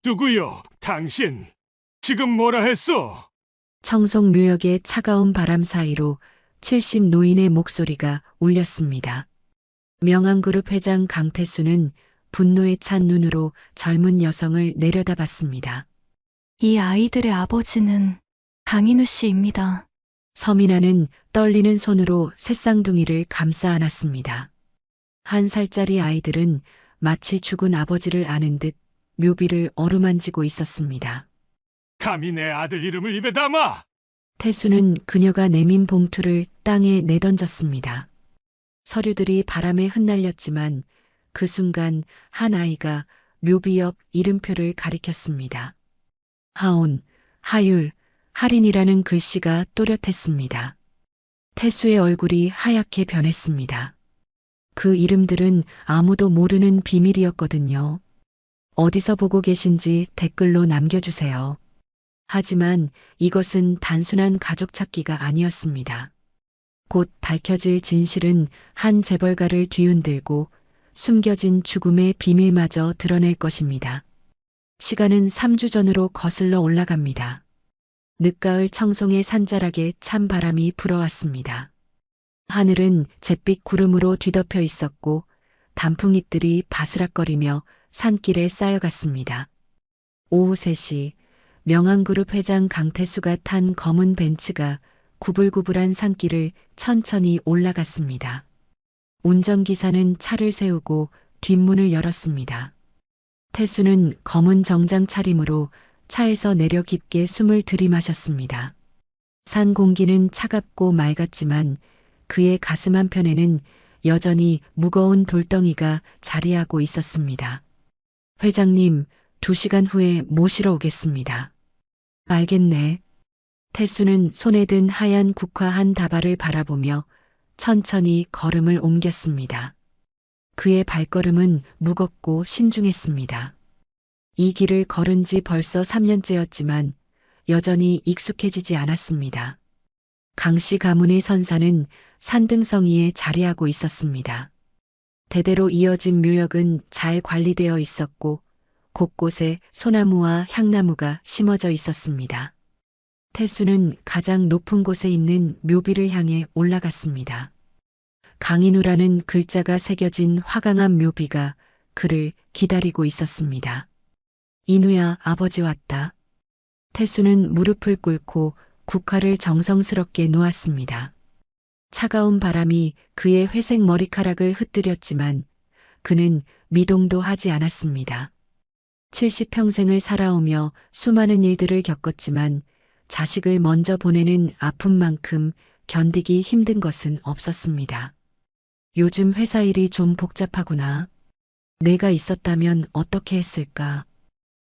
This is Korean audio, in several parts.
누구요? 당신 지금 뭐라 했어? 청송묘역의 차가운 바람 사이로 70 노인의 목소리가 울렸습니다. 명안그룹 회장 강태수는 분노에 찬 눈으로 젊은 여성을 내려다봤습니다. 이 아이들의 아버지는 강인우 씨입니다. 서민아는 떨리는 손으로 새쌍둥이를 감싸 안았습니다. 1살짜리 아이들은 마치 죽은 아버지를 아는 듯 묘비를 어루만지고 있었습니다. 감히 내 아들 이름을 입에 담아! 태수는 그녀가 내민 봉투를 땅에 내던졌습니다. 서류들이 바람에 흩날렸지만 그 순간 한 아이가 묘비 옆 이름표를 가리켰습니다. 하온, 하율, 할인이라는 글씨가 또렷했습니다. 태수의 얼굴이 하얗게 변했습니다. 그 이름들은 아무도 모르는 비밀이었거든요. 어디서 보고 계신지 댓글로 남겨주세요. 하지만 이것은 단순한 가족 찾기가 아니었습니다. 곧 밝혀질 진실은 한 재벌가를 뒤흔들고 숨겨진 죽음의 비밀마저 드러낼 것입니다. 시간은 3주 전으로 거슬러 올라갑니다. 늦가을 청송의 산자락에 찬 바람이 불어왔습니다. 하늘은 잿빛 구름으로 뒤덮여 있었고 단풍잎들이 바스락거리며 산길에 쌓여갔습니다. 오후 3시 명안그룹 회장 강태수가 탄 검은 벤츠가 구불구불한 산길을 천천히 올라갔습니다. 운전기사는 차를 세우고 뒷문을 열었습니다. 태수는 검은 정장 차림으로 차에서 내려 깊게 숨을 들이마셨습니다. 산 공기는 차갑고 맑았지만 그의 가슴 한편에는 여전히 무거운 돌덩이가 자리하고 있었습니다. 회장님, 2시간 후에 모시러 오겠습니다. 알겠네. 태수는 손에 든 하얀 국화 한 다발을 바라보며 천천히 걸음을 옮겼습니다. 그의 발걸음은 무겁고 신중했습니다. 이 길을 걸은 지 벌써 3년째였지만 여전히 익숙해지지 않았습니다. 강씨 가문의 선사는 산등성이에 자리하고 있었습니다. 대대로 이어진 묘역은 잘 관리되어 있었고 곳곳에 소나무와 향나무가 심어져 있었습니다. 태수는 가장 높은 곳에 있는 묘비를 향해 올라갔습니다. 강인우라는 글자가 새겨진 화강암 묘비가 그를 기다리고 있었습니다. 인우야, 아버지 왔다. 태수는 무릎을 꿇고 국화를 정성스럽게 놓았습니다. 차가운 바람이 그의 회색 머리카락을 흩뜨렸지만 그는 미동도 하지 않았습니다. 70평생을 살아오며 수많은 일들을 겪었지만 자식을 먼저 보내는 아픔만큼 견디기 힘든 것은 없었습니다. 요즘 회사 일이 좀 복잡하구나. 내가 있었다면 어떻게 했을까?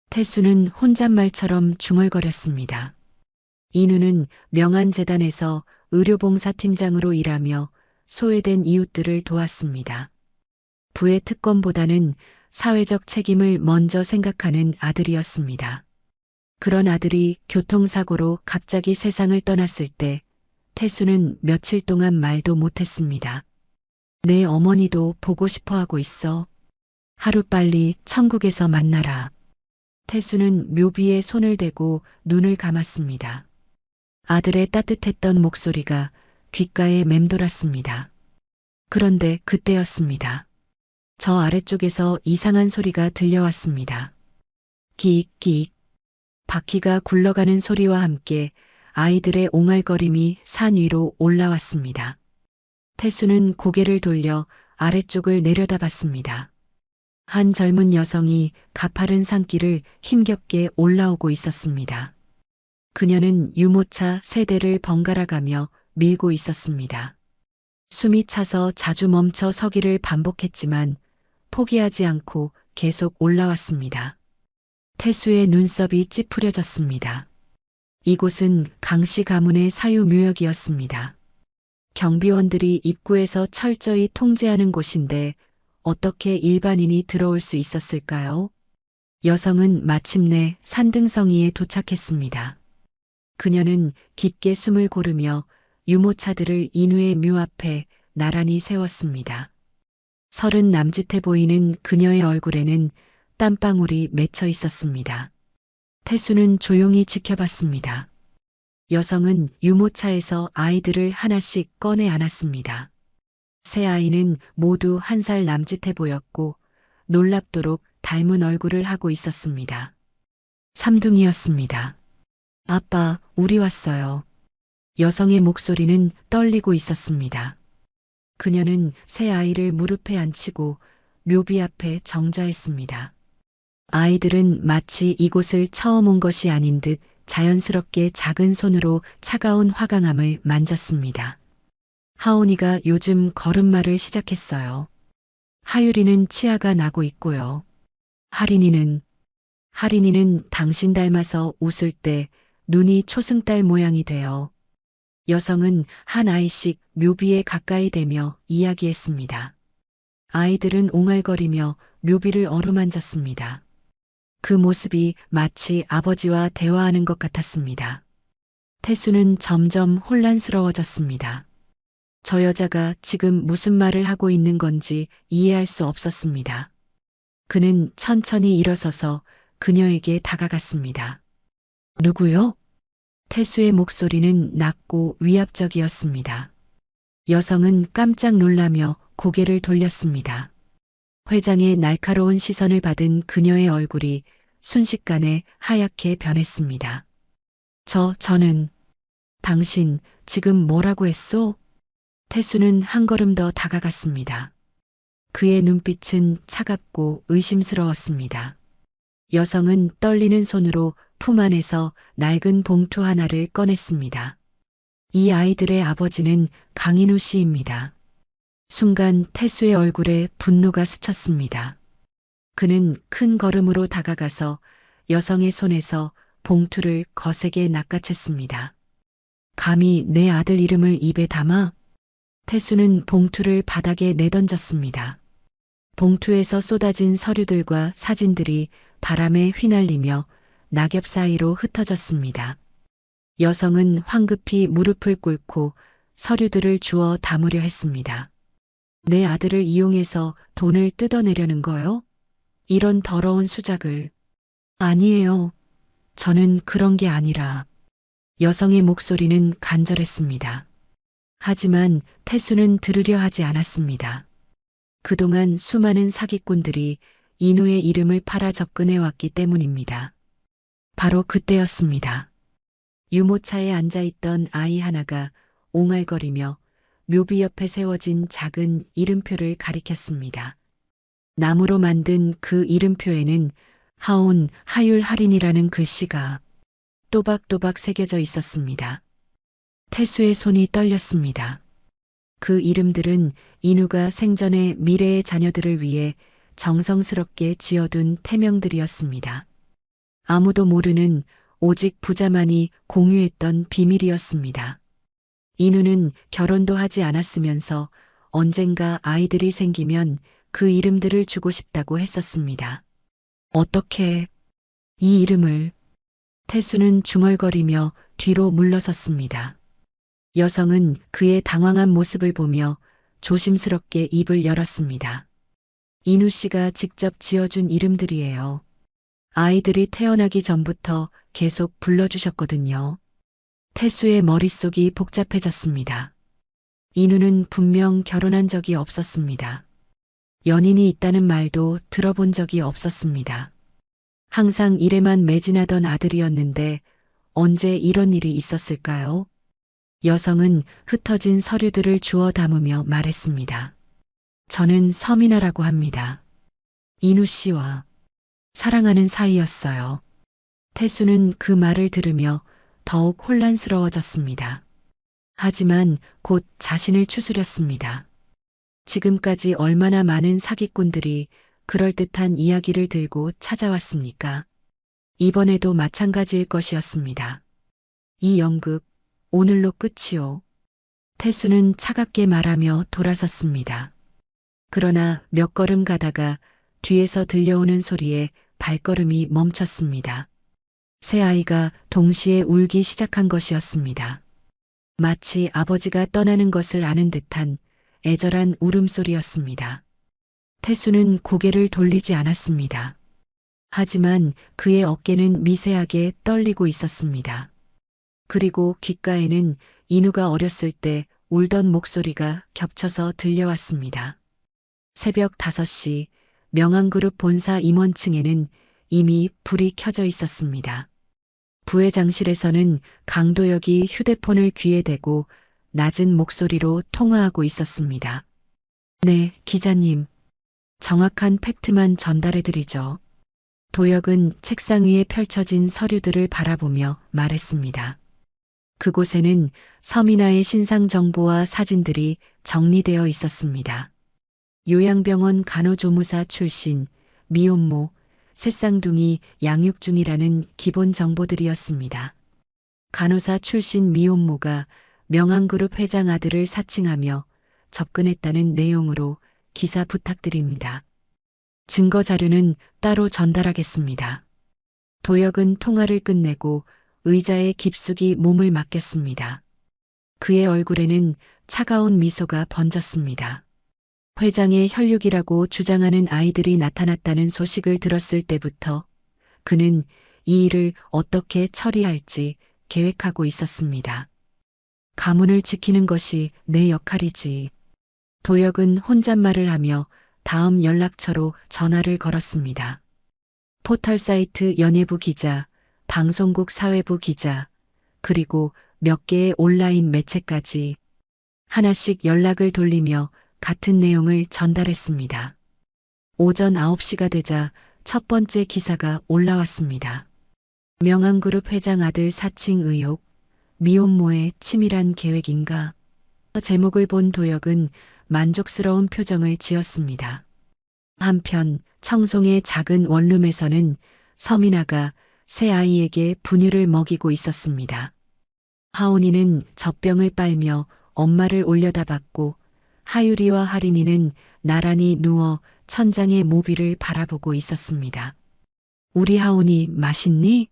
태수는 혼잣말처럼 중얼거렸습니다. 인우는 명안재단에서 의료봉사팀장으로 일하며 소외된 이웃들을 도왔습니다. 부의 특권보다는 사회적 책임을 먼저 생각하는 아들이었습니다. 그런 아들이 교통사고로 갑자기 세상을 떠났을 때 태수는 며칠 동안 말도 못했습니다. 내 어머니도 보고 싶어 하고 있어. 하루빨리 천국에서 만나라. 태수는 묘비에 손을 대고 눈을 감았습니다. 아들의 따뜻했던 목소리가 귓가에 맴돌았습니다. 그런데 그때였습니다. 저 아래쪽에서 이상한 소리가 들려왔습니다. 기익기익. 바퀴가 굴러가는 소리와 함께 아이들의 옹알거림이 산 위로 올라왔습니다. 태수는 고개를 돌려 아래쪽을 내려다봤습니다. 한 젊은 여성이 가파른 산길을 힘겹게 올라오고 있었습니다. 그녀는 유모차 3대를 번갈아 가며 밀고 있었습니다. 숨이 차서 자주 멈춰 서기를 반복했지만 포기하지 않고 계속 올라왔습니다. 태수의 눈썹이 찌푸려졌습니다. 이곳은 강씨 가문의 사유묘역이었습니다. 경비원들이 입구에서 철저히 통제하는 곳인데 어떻게 일반인이 들어올 수 있었을까요? 여성은 마침내 산등성이에 도착했습니다. 그녀는 깊게 숨을 고르며 유모차들을 인우의 묘 앞에 나란히 세웠습니다. 30 남짓해 보이는 그녀의 얼굴에는 땀방울이 맺혀 있었습니다. 태수는 조용히 지켜봤습니다. 여성은 유모차에서 아이들을 하나씩 꺼내 안았습니다. 세 아이는 모두 1살 남짓해 보였고 놀랍도록 닮은 얼굴을 하고 있었습니다. 삼둥이였습니다. 아빠, 우리 왔어요. 여성의 목소리는 떨리고 있었습니다. 그녀는 세 아이를 무릎에 앉히고 묘비 앞에 정자했습니다. 아이들은 마치 이곳을 처음 온 것이 아닌 듯 자연스럽게 작은 손으로 차가운 화강암을 만졌습니다. 하온이가 요즘 걸음마를 시작했어요. 하유리는 치아가 나고 있고요. 하린이는 당신 닮아서 웃을 때 눈이 초승달 모양이 돼요. 여성은 한 아이씩 묘비에 가까이 대며 이야기했습니다. 아이들은 옹알거리며 묘비를 어루만졌습니다. 그 모습이 마치 아버지와 대화하는 것 같았습니다. 태수는 점점 혼란스러워졌습니다. 저 여자가 지금 무슨 말을 하고 있는 건지 이해할 수 없었습니다. 그는 천천히 일어서서 그녀에게 다가갔습니다. 누구요? 태수의 목소리는 낮고 위압적이었습니다. 여성은 깜짝 놀라며 고개를 돌렸습니다. 회장의 날카로운 시선을 받은 그녀의 얼굴이 순식간에 하얗게 변했습니다. 저는 당신 지금 뭐라고 했소? 태수는 한 걸음 더 다가갔습니다. 그의 눈빛은 차갑고 의심스러웠습니다. 여성은 떨리는 손으로 품 안에서 낡은 봉투 하나를 꺼냈습니다. 이 아이들의 아버지는 강인우 씨입니다. 순간 태수의 얼굴에 분노가 스쳤습니다. 그는 큰 걸음으로 다가가서 여성의 손에서 봉투를 거세게 낚아챘습니다. 감히 내 아들 이름을 입에 담아? 태수는 봉투를 바닥에 내던졌습니다. 봉투에서 쏟아진 서류들과 사진들이 바람에 휘날리며 낙엽 사이로 흩어졌습니다. 여성은 황급히 무릎을 꿇고 서류들을 주워 담으려 했습니다. 내 아들을 이용해서 돈을 뜯어내려는 거요? 이런 더러운 수작을. 아니에요. 저는 그런 게 아니라. 여성의 목소리는 간절했습니다. 하지만 태수는 들으려 하지 않았습니다. 그동안 수많은 사기꾼들이 인우의 이름을 팔아 접근해 왔기 때문입니다. 바로 그때였습니다. 유모차에 앉아있던 아이 하나가 옹알거리며 묘비 옆에 세워진 작은 이름표를 가리켰습니다. 나무로 만든 그 이름표에는 하온, 하율, 할인이라는 글씨가 또박또박 새겨져 있었습니다. 태수의 손이 떨렸습니다. 그 이름들은 인우가 생전에 미래의 자녀들을 위해 정성스럽게 지어둔 태명들이었습니다. 아무도 모르는 오직 부자만이 공유했던 비밀이었습니다. 인우는 결혼도 하지 않았으면서 언젠가 아이들이 생기면 그 이름들을 주고 싶다고 했었습니다. 어떻게 이 이름을? 태수는 중얼거리며 뒤로 물러섰습니다. 여성은 그의 당황한 모습을 보며 조심스럽게 입을 열었습니다. 인우 씨가 직접 지어준 이름들이에요. 아이들이 태어나기 전부터 계속 불러주셨거든요. 태수의 머릿속이 복잡해졌습니다. 인우는 분명 결혼한 적이 없었습니다. 연인이 있다는 말도 들어본 적이 없었습니다. 항상 일에만 매진하던 아들이었는데 언제 이런 일이 있었을까요? 여성은 흩어진 서류들을 주워 담으며 말했습니다. 저는 서민아라고 합니다. 인우 씨와 사랑하는 사이였어요. 태수는 그 말을 들으며 더욱 혼란스러워졌습니다. 하지만 곧 자신을 추스렸습니다. 지금까지 얼마나 많은 사기꾼들이 그럴듯한 이야기를 들고 찾아왔습니까? 이번에도 마찬가지일 것이었습니다. 이 연극, 오늘로 끝이요. 태수는 차갑게 말하며 돌아섰습니다. 그러나 몇 걸음 가다가 뒤에서 들려오는 소리에 발걸음이 멈췄습니다. 새 아이가 동시에 울기 시작한 것이었습니다. 마치 아버지가 떠나는 것을 아는 듯한 애절한 울음소리였습니다. 태수는 고개를 돌리지 않았습니다. 하지만 그의 어깨는 미세하게 떨리고 있었습니다. 그리고 귓가에는 인우가 어렸을 때 울던 목소리가 겹쳐서 들려왔습니다. 새벽 5시 명항그룹 본사 임원층에는 이미 불이 켜져 있었습니다. 부회장실에서는 강도혁이 휴대폰을 귀에 대고 낮은 목소리로 통화하고 있었습니다. 네, 기자님. 정확한 팩트만 전달해드리죠. 도혁은 책상 위에 펼쳐진 서류들을 바라보며 말했습니다. 그곳에는 서민아의 신상 정보와 사진들이 정리되어 있었습니다. 요양병원 간호조무사 출신, 미혼모, 새쌍둥이 양육 중이라는 기본 정보들이었습니다. 간호사 출신 미혼모가 명항그룹 회장 아들을 사칭하며 접근했다는 내용으로 기사 부탁드립니다. 증거 자료는 따로 전달하겠습니다. 도혁은 통화를 끝내고 의자에 깊숙이 몸을 맡겼습니다. 그의 얼굴에는 차가운 미소가 번졌습니다. 회장의 혈육이라고 주장하는 아이들이 나타났다는 소식을 들었을 때부터 그는 이 일을 어떻게 처리할지 계획하고 있었습니다. 가문을 지키는 것이 내 역할이지. 도혁은 혼잣말을 하며 다음 연락처로 전화를 걸었습니다. 포털 사이트 연예부 기자, 방송국 사회부 기자, 그리고 몇 개의 온라인 매체까지 하나씩 연락을 돌리며 같은 내용을 전달했습니다. 오전 9시가 되자 첫 번째 기사가 올라왔습니다. 명항그룹 회장 아들 사칭 의혹, 미혼모의 치밀한 계획인가? 제목을 본 도혁은 만족스러운 표정을 지었습니다. 한편 청송의 작은 원룸에서는 서민아가 새 아이에게 분유를 먹이고 있었습니다. 하온이는 젖병을 빨며 엄마를 올려다봤고 하유리와 하린이는 나란히 누워 천장의 모비를 바라보고 있었습니다. 우리 하온이 맛있니?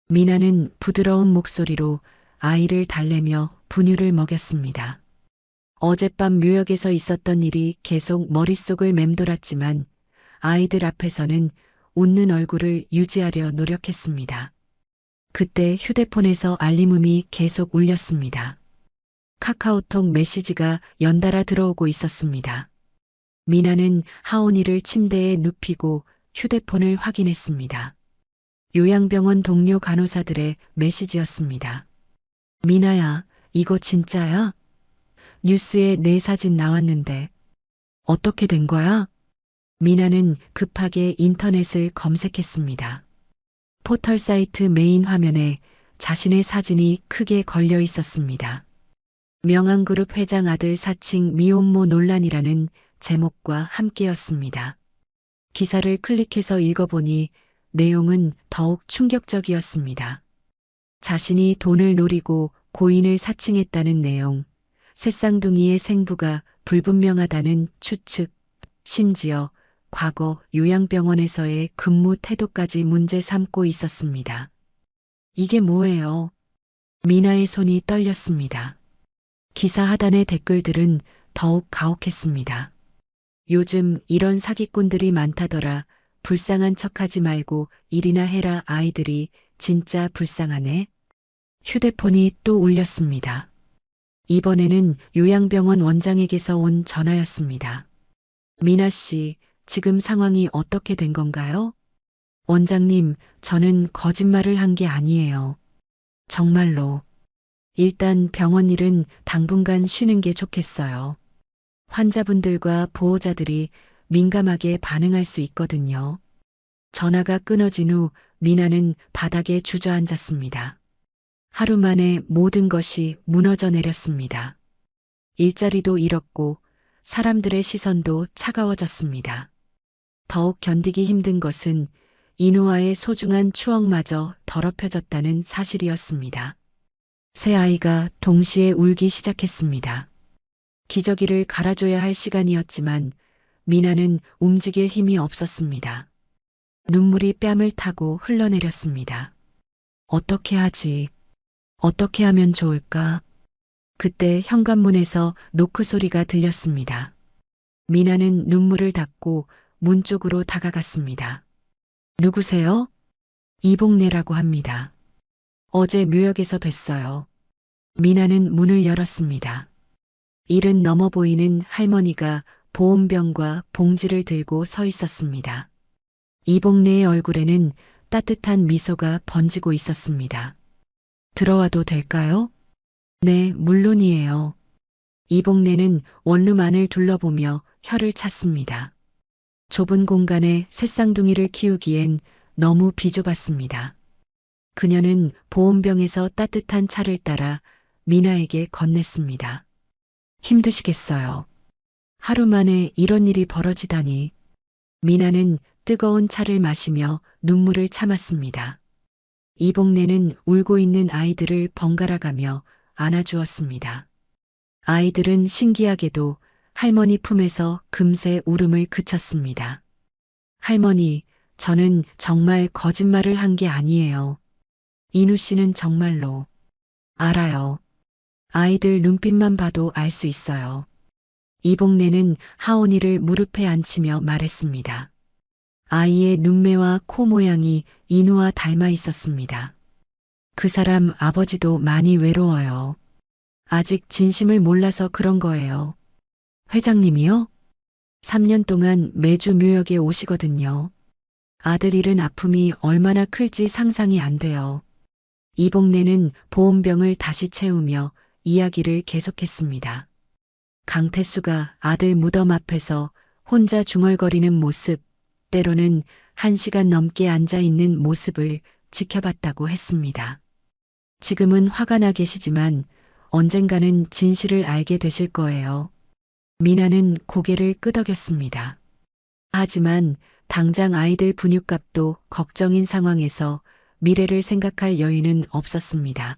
미나는 부드러운 목소리로 아이를 달래며 분유를 먹였습니다. 어젯밤 묘역에서 있었던 일이 계속 머릿속을 맴돌았지만 아이들 앞에서는 웃는 얼굴을 유지하려 노력했습니다. 그때 휴대폰에서 알림음이 계속 울렸습니다. 카카오톡 메시지가 연달아 들어오고 있었습니다. 미나는 하온이를 침대에 눕히고 휴대폰을 확인했습니다. 요양병원 동료 간호사들의 메시지였습니다. 미나야, 이거 진짜야? 뉴스에 내 사진 나왔는데 어떻게 된 거야? 미나는 급하게 인터넷을 검색했습니다. 포털 사이트 메인 화면에 자신의 사진이 크게 걸려 있었습니다. 명항그룹 회장 아들 사칭 미혼모 논란이라는 제목과 함께였습니다. 기사를 클릭해서 읽어보니 내용은 더욱 충격적이었습니다. 자신이 돈을 노리고 고인을 사칭했다는 내용, 새쌍둥이의 생부가 불분명하다는 추측, 심지어 과거 요양병원에서의 근무 태도까지 문제 삼고 있었습니다. 이게 뭐예요? 미나의 손이 떨렸습니다. 기사 하단의 댓글들은 더욱 가혹했습니다. 요즘 이런 사기꾼들이 많다더라. 불쌍한 척하지 말고 일이나 해라. 아이들이 진짜 불쌍하네. 휴대폰이 또 울렸습니다. 이번에는 요양병원 원장에게서 온 전화였습니다. 미나 씨, 지금 상황이 어떻게 된 건가요? 원장님, 저는 거짓말을 한 게 아니에요. 정말로. 일단 병원 일은 당분간 쉬는 게 좋겠어요. 환자분들과 보호자들이 민감하게 반응할 수 있거든요. 전화가 끊어진 후 미나는 바닥에 주저앉았습니다. 하루 만에 모든 것이 무너져 내렸습니다. 일자리도 잃었고 사람들의 시선도 차가워졌습니다. 더욱 견디기 힘든 것은 인우와의 소중한 추억마저 더럽혀졌다는 사실이었습니다. 새 아이가 동시에 울기 시작했습니다. 기저귀를 갈아줘야 할 시간이었지만 미나는 움직일 힘이 없었습니다. 눈물이 뺨을 타고 흘러내렸습니다. 어떻게 하지? 어떻게 하면 좋을까? 그때 현관문에서 노크 소리가 들렸습니다. 미나는 눈물을 닦고 문 쪽으로 다가갔습니다. 누구세요? 이복래라고 합니다. 어제 묘역에서 뵀어요. 미나는 문을 열었습니다. 일은 넘어 보이는 할머니가 보온병과 봉지를 들고 서 있었습니다. 이복래의 얼굴에는 따뜻한 미소가 번지고 있었습니다. 들어와도 될까요? 네, 물론이에요. 이복래는 원룸 안을 둘러보며 혀를 찼습니다. 좁은 공간에 새쌍둥이를 키우기엔 너무 비좁았습니다. 그녀는 보온병에서 따뜻한 차를 따라 미나에게 건넸습니다. 힘드시겠어요. 하루 만에 이런 일이 벌어지다니. 미나는 뜨거운 차를 마시며 눈물을 참았습니다. 이복래는 울고 있는 아이들을 번갈아가며 안아주었습니다. 아이들은 신기하게도 할머니 품에서 금세 울음을 그쳤습니다. 할머니, 저는 정말 거짓말을 한 게 아니에요. 인우 씨는 정말로. 알아요. 아이들 눈빛만 봐도 알 수 있어요. 이복래는 하온이를 무릎에 앉히며 말했습니다. 아이의 눈매와 코 모양이 인우와 닮아 있었습니다. 그 사람 아버지도 많이 외로워요. 아직 진심을 몰라서 그런 거예요. 회장님이요? 3년 동안 매주 묘역에 오시거든요. 아들 잃은 아픔이 얼마나 클지 상상이 안 돼요. 이복래는 보온병을 다시 채우며 이야기를 계속했습니다. 강태수가 아들 무덤 앞에서 혼자 중얼거리는 모습, 때로는 1시간 넘게 앉아 있는 모습을 지켜봤다고 했습니다. 지금은 화가 나 계시지만 언젠가는 진실을 알게 되실 거예요. 미나는 고개를 끄덕였습니다. 하지만 당장 아이들 분유값도 걱정인 상황에서 미래를 생각할 여유는 없었습니다.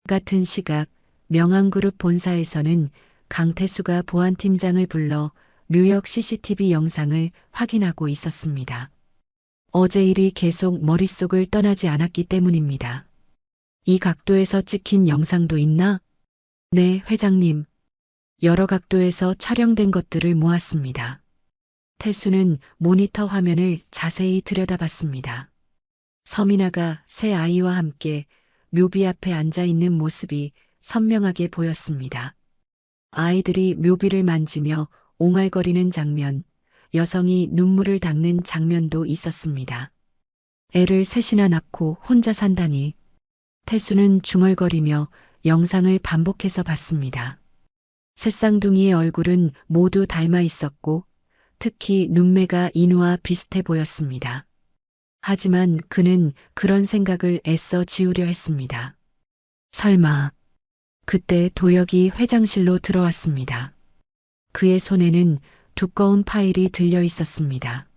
같은 시각 명함그룹 본사에서는 강태수가 보안팀장을 불러 묘역 CCTV 영상을 확인하고 있었습니다. 어제 일이 계속 머릿속을 떠나지 않았기 때문입니다. 이 각도에서 찍힌 영상도 있나? 네, 회장님. 여러 각도에서 촬영된 것들을 모았습니다. 태수는 모니터 화면을 자세히 들여다봤습니다. 서민아가 새 아이와 함께 묘비 앞에 앉아 있는 모습이 선명하게 보였습니다. 아이들이 묘비를 만지며 옹알거리는 장면, 여성이 눈물을 닦는 장면도 있었습니다. 애를 셋이나 낳고 혼자 산다니. 태수는 중얼거리며 영상을 반복해서 봤습니다. 새쌍둥이의 얼굴은 모두 닮아 있었고 특히 눈매가 인우와 비슷해 보였습니다. 하지만 그는 그런 생각을 애써 지우려 했습니다. 설마. 그때 도혁이 회장실로 들어왔습니다. 그의 손에는 두꺼운 파일이 들려 있었습니다.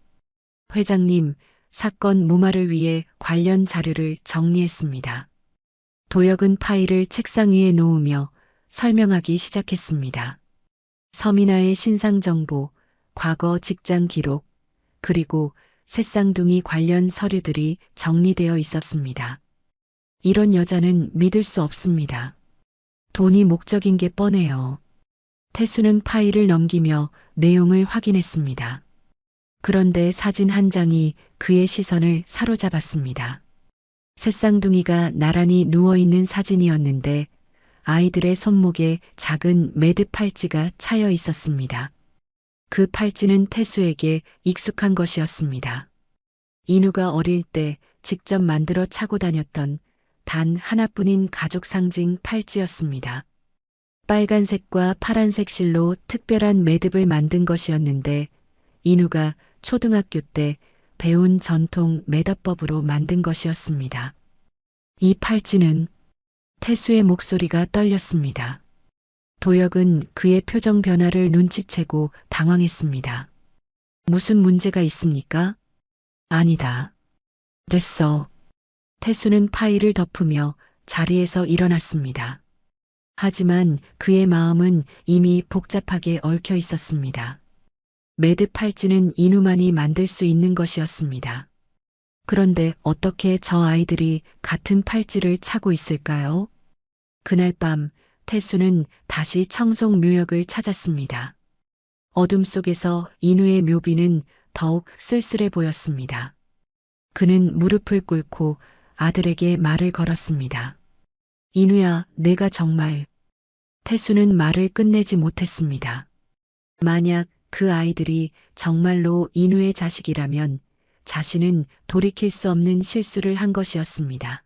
회장님, 사건 무마를 위해 관련 자료를 정리했습니다. 도혁은 파일을 책상 위에 놓으며 설명하기 시작했습니다. 서민아의 신상 정보, 과거 직장 기록, 그리고 새쌍둥이 관련 서류들이 정리되어 있었습니다. 이런 여자는 믿을 수 없습니다. 돈이 목적인 게 뻔해요. 태수는 파일을 넘기며 내용을 확인했습니다. 그런데 사진 한 장이 그의 시선을 사로잡았습니다. 새쌍둥이가 나란히 누워있는 사진이었는데 아이들의 손목에 작은 매듭 팔찌가 차여 있었습니다. 그 팔찌는 태수에게 익숙한 것이었습니다. 인우가 어릴 때 직접 만들어 차고 다녔던 단 하나뿐인 가족 상징 팔찌였습니다. 빨간색과 파란색 실로 특별한 매듭을 만든 것이었는데 인우가 초등학교 때 배운 전통 매듭법으로 만든 것이었습니다. 이 팔찌는 태수의 목소리가 떨렸습니다. 도혁은 그의 표정 변화를 눈치채고 당황했습니다. 무슨 문제가 있습니까? 아니다. 됐어. 태수는 파일을 덮으며 자리에서 일어났습니다. 하지만 그의 마음은 이미 복잡하게 얽혀 있었습니다. 매듭 팔찌는 인우만이 만들 수 있는 것이었습니다. 그런데 어떻게 저 아이들이 같은 팔찌를 차고 있을까요? 그날 밤 태수는 다시 청송 묘역을 찾았습니다. 어둠 속에서 인우의 묘비는 더욱 쓸쓸해 보였습니다. 그는 무릎을 꿇고 아들에게 말을 걸었습니다. 인우야, 내가 정말. 태수는 말을 끝내지 못했습니다. 만약 그 아이들이 정말로 인우의 자식이라면 자신은 돌이킬 수 없는 실수를 한 것이었습니다.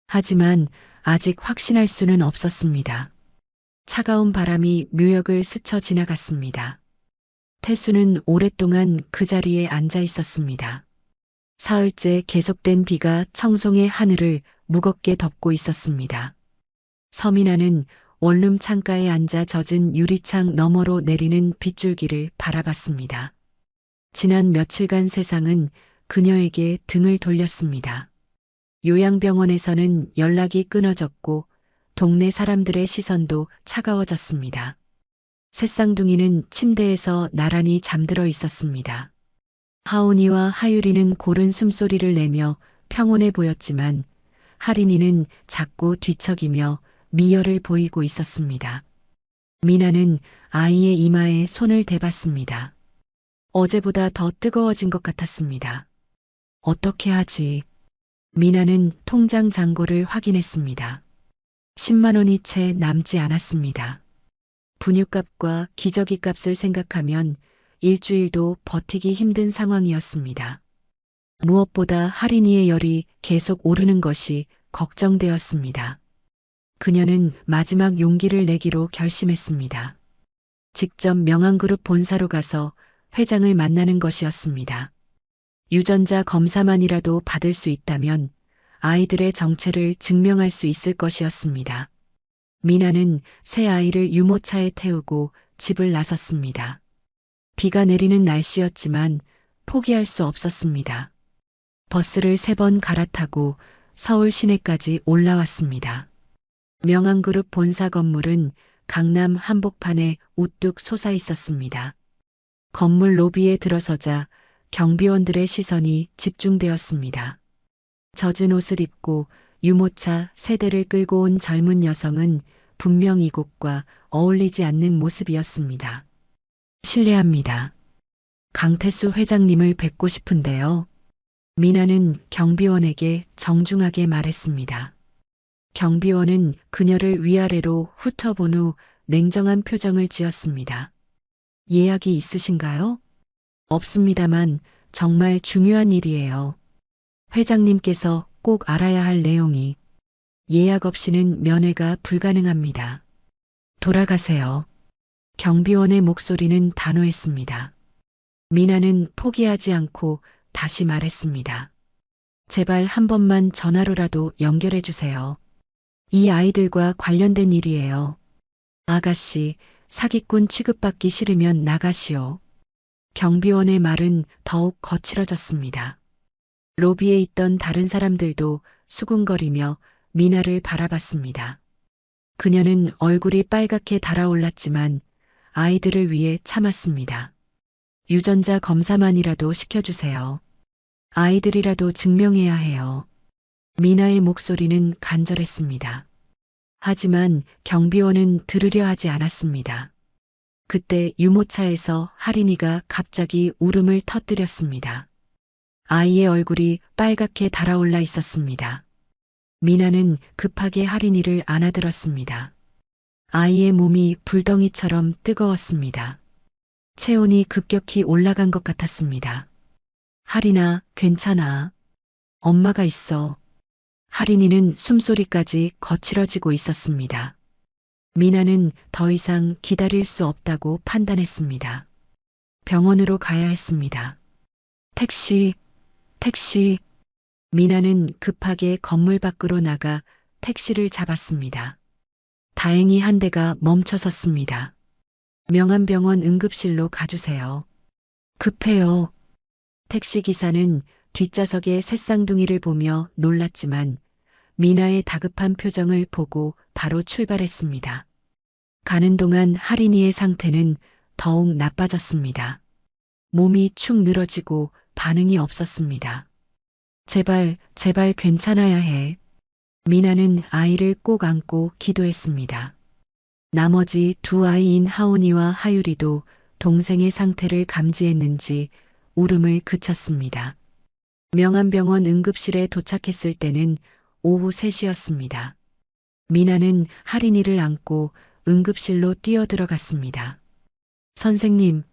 하지만 아직 확신할 수는 없었습니다. 차가운 바람이 묘역을 스쳐 지나갔습니다. 태수는 오랫동안 그 자리에 앉아 있었습니다. 사흘째 계속된 비가 청송의 하늘을 무겁게 덮고 있었습니다. 서민아는 원룸 창가에 앉아 젖은 유리창 너머로 내리는 빗줄기를 바라봤습니다. 지난 며칠간 세상은 그녀에게 등을 돌렸습니다. 요양병원에서는 연락이 끊어졌고 동네 사람들의 시선도 차가워졌습니다. 새쌍둥이는 침대에서 나란히 잠들어 있었습니다. 하온이와 하유리는 고른 숨소리를 내며 평온해 보였지만 하린이는 자꾸 뒤척이며 미열을 보이고 있었습니다. 미나는 아이의 이마에 손을 대봤습니다. 어제보다 더 뜨거워진 것 같았습니다. 어떻게 하지? 미나는 통장 잔고를 확인했습니다. 10만 원이 채 남지 않았습니다. 분유값과 기저귀 값을 생각하면 일주일도 버티기 힘든 상황이었습니다. 무엇보다 하린이의 열이 계속 오르는 것이 걱정되었습니다. 그녀는 마지막 용기를 내기로 결심했습니다. 직접 명함그룹 본사로 가서 회장을 만나는 것이었습니다. 유전자 검사만이라도 받을 수 있다면 아이들의 정체를 증명할 수 있을 것이었습니다. 미나는 새 아이를 유모차에 태우고 집을 나섰습니다. 비가 내리는 날씨였지만 포기할 수 없었습니다. 버스를 3번 갈아타고 서울 시내까지 올라왔습니다. 명함그룹 본사 건물은 강남 한복판에 우뚝 솟아 있었습니다. 건물 로비에 들어서자 경비원들의 시선이 집중되었습니다. 젖은 옷을 입고 유모차 세대를 끌고 온 젊은 여성은 분명 이곳과 어울리지 않는 모습이었습니다. 실례합니다. 강태수 회장님을 뵙고 싶은데요. 미나는 경비원에게 정중하게 말했습니다. 경비원은 그녀를 위아래로 훑어본 후 냉정한 표정을 지었습니다. 예약이 있으신가요? 없습니다만 정말 중요한 일이에요. 회장님께서 꼭 알아야 할 내용이. 예약 없이는 면회가 불가능합니다. 돌아가세요. 경비원의 목소리는 단호했습니다. 미나는 포기하지 않고 다시 말했습니다. 제발 한 번만 전화로라도 연결해 주세요. 이 아이들과 관련된 일이에요. 아가씨, 사기꾼 취급받기 싫으면 나가시오. 경비원의 말은 더욱 거칠어졌습니다. 로비에 있던 다른 사람들도 수군거리며 미나를 바라봤습니다. 그녀는 얼굴이 빨갛게 달아올랐지만 아이들을 위해 참았습니다. 유전자 검사만이라도 시켜주세요. 아이들이라도 증명해야 해요. 미나의 목소리는 간절했습니다. 하지만 경비원은 들으려 하지 않았습니다. 그때 유모차에서 하린이가 갑자기 울음을 터뜨렸습니다. 아이의 얼굴이 빨갛게 달아올라 있었습니다. 미나는 급하게 하린이를 안아들었습니다. 아이의 몸이 불덩이처럼 뜨거웠습니다. 체온이 급격히 올라간 것 같았습니다. 하린아, 괜찮아. 엄마가 있어. 하린이는 숨소리까지 거칠어지고 있었습니다. 미나는 더 이상 기다릴 수 없다고 판단했습니다. 병원으로 가야 했습니다. 택시. 미나는 급하게 건물 밖으로 나가 택시를 잡았습니다. 다행히 한 대가 멈춰섰습니다. 명암병원 응급실로 가주세요. 급해요. 택시기사는 뒷좌석의 새쌍둥이를 보며 놀랐지만 미나의 다급한 표정을 보고 바로 출발했습니다. 가는 동안 하린이의 상태는 더욱 나빠졌습니다. 몸이 축 늘어지고 반응이 없었습니다. 제발 괜찮아야 해. 미나는 아이를 꼭 안고 기도했습니다. 나머지 두 아이인 하온이와 하유리도 동생의 상태를 감지했는지 울음을 그쳤습니다. 명암병원 응급실에 도착했을 때는 오후 3시였습니다. 미나는 할인이를 안고 응급실로 뛰어들어갔습니다. 선생님,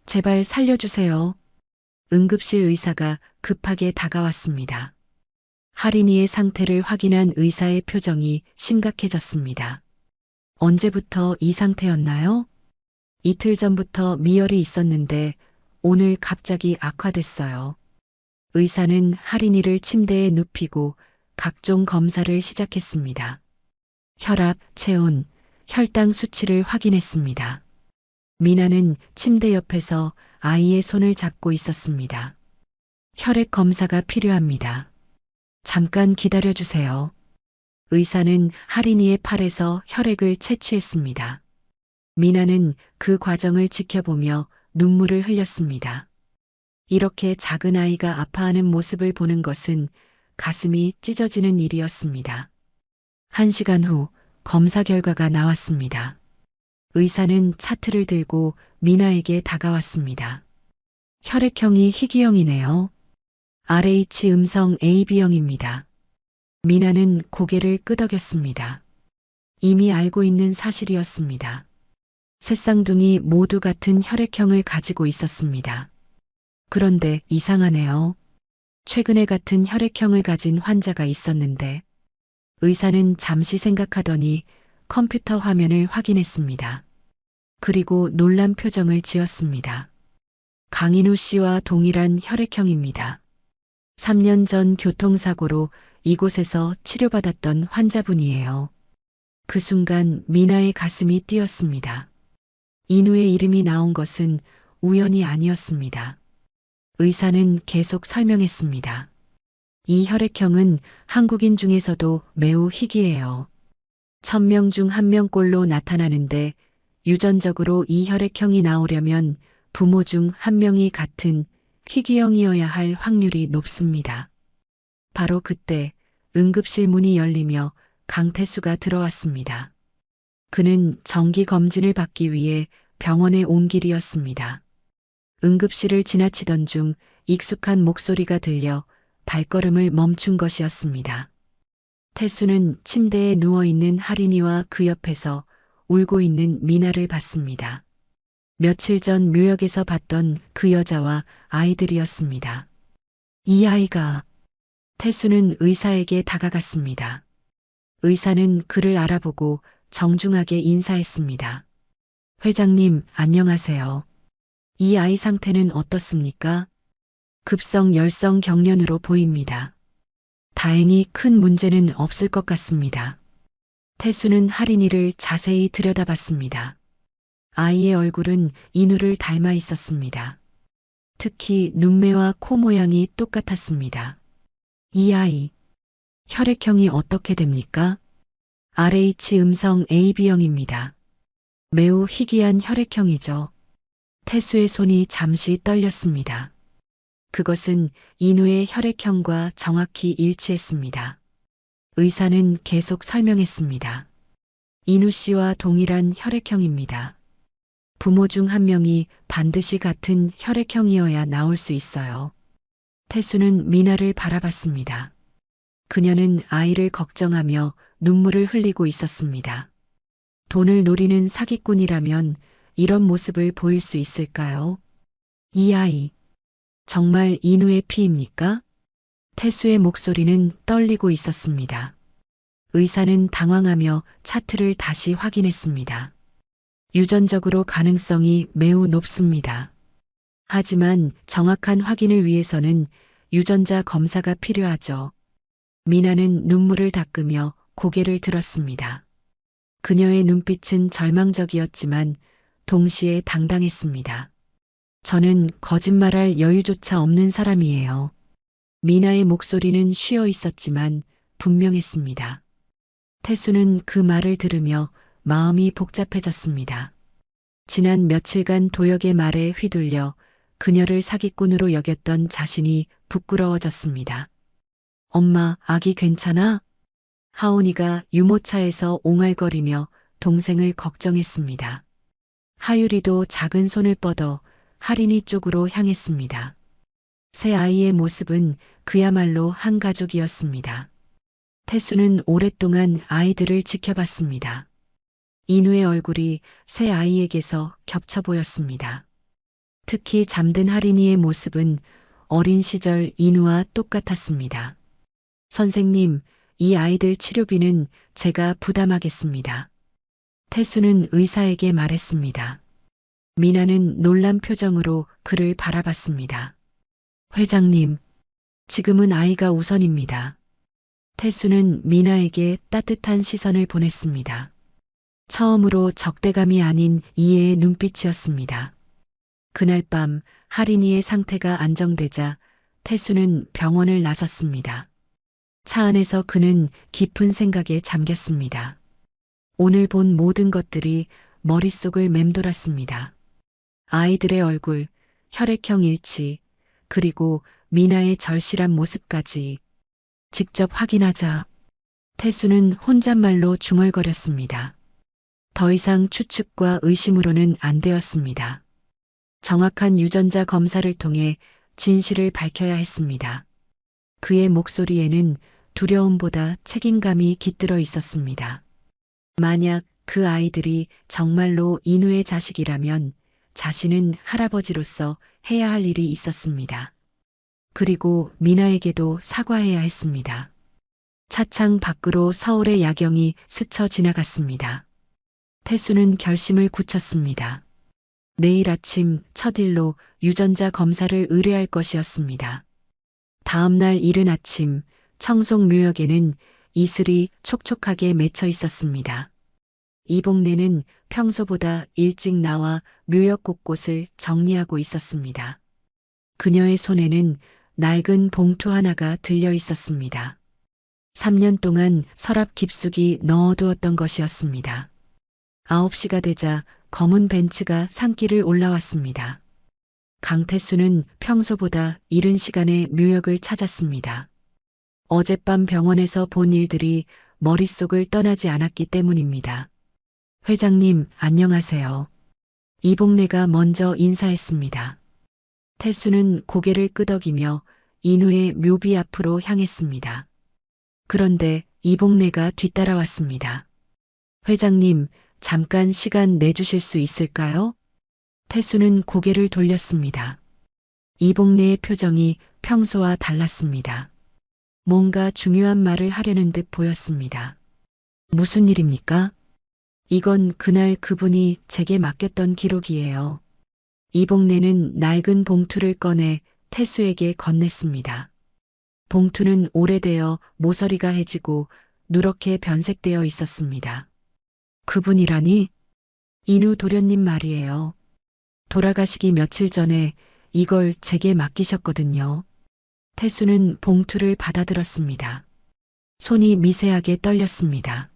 제발 살려주세요. 응급실 의사가 급하게 다가왔습니다. 할인이의 상태를 확인한 의사의 표정이 심각해졌습니다. 언제부터 이 상태였나요? 이틀 전부터 미열이 있었는데 오늘 갑자기 악화됐어요. 의사는 할인이를 침대에 눕히고 각종 검사를 시작했습니다. 혈압, 체온, 혈당 수치를 확인했습니다. 미나는 침대 옆에서 아이의 손을 잡고 있었습니다. 혈액 검사가 필요합니다. 잠깐 기다려주세요. 의사는 할인이의 팔에서 혈액을 채취했습니다. 미나는 그 과정을 지켜보며 눈물을 흘렸습니다. 이렇게 작은 아이가 아파하는 모습을 보는 것은 가슴이 찢어지는 일이었습니다. 1시간 후 검사 결과가 나왔습니다. 의사는 차트를 들고 미나에게 다가왔습니다. 혈액형이 희귀형이네요. RH 음성 AB형입니다. 미나는 고개를 끄덕였습니다. 이미 알고 있는 사실이었습니다. 새 쌍둥이 모두 같은 혈액형을 가지고 있었습니다. 그런데 이상하네요. 최근에 같은 혈액형을 가진 환자가 있었는데 의사는 잠시 생각하더니 컴퓨터 화면을 확인했습니다. 그리고 놀란 표정을 지었습니다. 강인우 씨와 동일한 혈액형입니다. 3년 전 교통사고로 이곳에서 치료받았던 환자분이에요. 그 순간 미나의 가슴이 뛰었습니다. 인우의 이름이 나온 것은 우연이 아니었습니다. 의사는 계속 설명했습니다. 이 혈액형은 한국인 중에서도 매우 희귀해요. 1000명 중 1명꼴로 나타나는데 유전적으로 이 혈액형이 나오려면 부모 중 1명이 같은 희귀형이어야 할 확률이 높습니다. 바로 그때 응급실 문이 열리며 강태수가 들어왔습니다. 그는 정기 검진을 받기 위해 병원에 온 길이었습니다. 응급실을 지나치던 중 익숙한 목소리가 들려 발걸음을 멈춘 것이었습니다. 태수는 침대에 누워있는 할인이와 그 옆에서 울고 있는 미나를 봤습니다. 며칠 전 묘역에서 봤던 그 여자와 아이들이었습니다. 이 아이가... 태수는 의사에게 다가갔습니다. 의사는 그를 알아보고 정중하게 인사했습니다. 회장님, 안녕하세요. 이 아이 상태는 어떻습니까? 급성 열성 경련으로 보입니다. 다행히 큰 문제는 없을 것 같습니다. 태수는 할인이를 자세히 들여다봤습니다. 아이의 얼굴은 인우를 닮아 있었습니다. 특히 눈매와 코 모양이 똑같았습니다. 이 아이, 혈액형이 어떻게 됩니까? RH 음성 AB형입니다. 매우 희귀한 혈액형이죠. 태수의 손이 잠시 떨렸습니다. 그것은 인우의 혈액형과 정확히 일치했습니다. 의사는 계속 설명했습니다. 인우 씨와 동일한 혈액형입니다. 부모 중 1명이 반드시 같은 혈액형이어야 나올 수 있어요. 태수는 미나를 바라봤습니다. 그녀는 아이를 걱정하며 눈물을 흘리고 있었습니다. 돈을 노리는 사기꾼이라면 이런 모습을 보일 수 있을까요? 이 아이, 정말 인우의 피입니까? 태수의 목소리는 떨리고 있었습니다. 의사는 당황하며 차트를 다시 확인했습니다. 유전적으로 가능성이 매우 높습니다. 하지만 정확한 확인을 위해서는 유전자 검사가 필요하죠. 미나는 눈물을 닦으며 고개를 들었습니다. 그녀의 눈빛은 절망적이었지만 동시에 당당했습니다. 저는 거짓말할 여유조차 없는 사람이에요. 미나의 목소리는 쉬어 있었지만 분명했습니다. 태수는 그 말을 들으며 마음이 복잡해졌습니다. 지난 며칠간 도역의 말에 휘둘려 그녀를 사기꾼으로 여겼던 자신이 부끄러워졌습니다. 엄마, 아기 괜찮아? 하온이가 유모차에서 옹알거리며 동생을 걱정했습니다. 하유리도 작은 손을 뻗어 할인이 쪽으로 향했습니다. 새 아이의 모습은 그야말로 한 가족이었습니다. 태수는 오랫동안 아이들을 지켜봤습니다. 인우의 얼굴이 새 아이에게서 겹쳐 보였습니다. 특히 잠든 하린이의 모습은 어린 시절 인우와 똑같았습니다. 선생님, 이 아이들 치료비는 제가 부담하겠습니다. 태수는 의사에게 말했습니다. 미나는 놀란 표정으로 그를 바라봤습니다. 회장님, 지금은 아이가 우선입니다. 태수는 미나에게 따뜻한 시선을 보냈습니다. 처음으로 적대감이 아닌 이해의 눈빛이었습니다. 그날 밤 하린이의 상태가 안정되자 태수는 병원을 나섰습니다. 차 안에서 그는 깊은 생각에 잠겼습니다. 오늘 본 모든 것들이 머릿속을 맴돌았습니다. 아이들의 얼굴, 혈액형 일치, 그리고 미나의 절실한 모습까지 직접 확인하자 태수는 혼잣말로 중얼거렸습니다. 더 이상 추측과 의심으로는 안 되었습니다. 정확한 유전자 검사를 통해 진실을 밝혀야 했습니다. 그의 목소리에는 두려움보다 책임감이 깃들어 있었습니다. 만약 그 아이들이 정말로 인우의 자식이라면 자신은 할아버지로서 해야 할 일이 있었습니다. 그리고 미나에게도 사과해야 했습니다. 차창 밖으로 서울의 야경이 스쳐 지나갔습니다. 태수는 결심을 굳혔습니다. 내일 아침 첫 일로 유전자 검사를 의뢰할 것이었습니다. 다음 날 이른 아침 청송묘역에는 이슬이 촉촉하게 맺혀 있었습니다. 이복래는 평소보다 일찍 나와 묘역 곳곳을 정리하고 있었습니다. 그녀의 손에는 낡은 봉투 하나가 들려 있었습니다. 3년 동안 서랍 깊숙이 넣어두었던 것이었습니다. 9시가 되자 검은 벤츠가 산길을 올라왔습니다. 강태수는 평소보다 이른 시간에 묘역을 찾았습니다. 어젯밤 병원에서 본 일들이 머릿속을 떠나지 않았기 때문입니다. 회장님, 안녕하세요. 이복래가 먼저 인사했습니다. 태수는 고개를 끄덕이며 인우의 묘비 앞으로 향했습니다. 그런데 이복래가 뒤따라왔습니다. 회장님, 잠깐 시간 내주실 수 있을까요? 태수는 고개를 돌렸습니다. 이복래의 표정이 평소와 달랐습니다. 뭔가 중요한 말을 하려는 듯 보였습니다. 무슨 일입니까? 이건 그날 그분이 제게 맡겼던 기록이에요. 이복래는 낡은 봉투를 꺼내 태수에게 건넸습니다. 봉투는 오래되어 모서리가 해지고 누렇게 변색되어 있었습니다. 그분이라니? 인우 도련님 말이에요. 돌아가시기 며칠 전에 이걸 제게 맡기셨거든요. 태수는 봉투를 받아들었습니다. 손이 미세하게 떨렸습니다.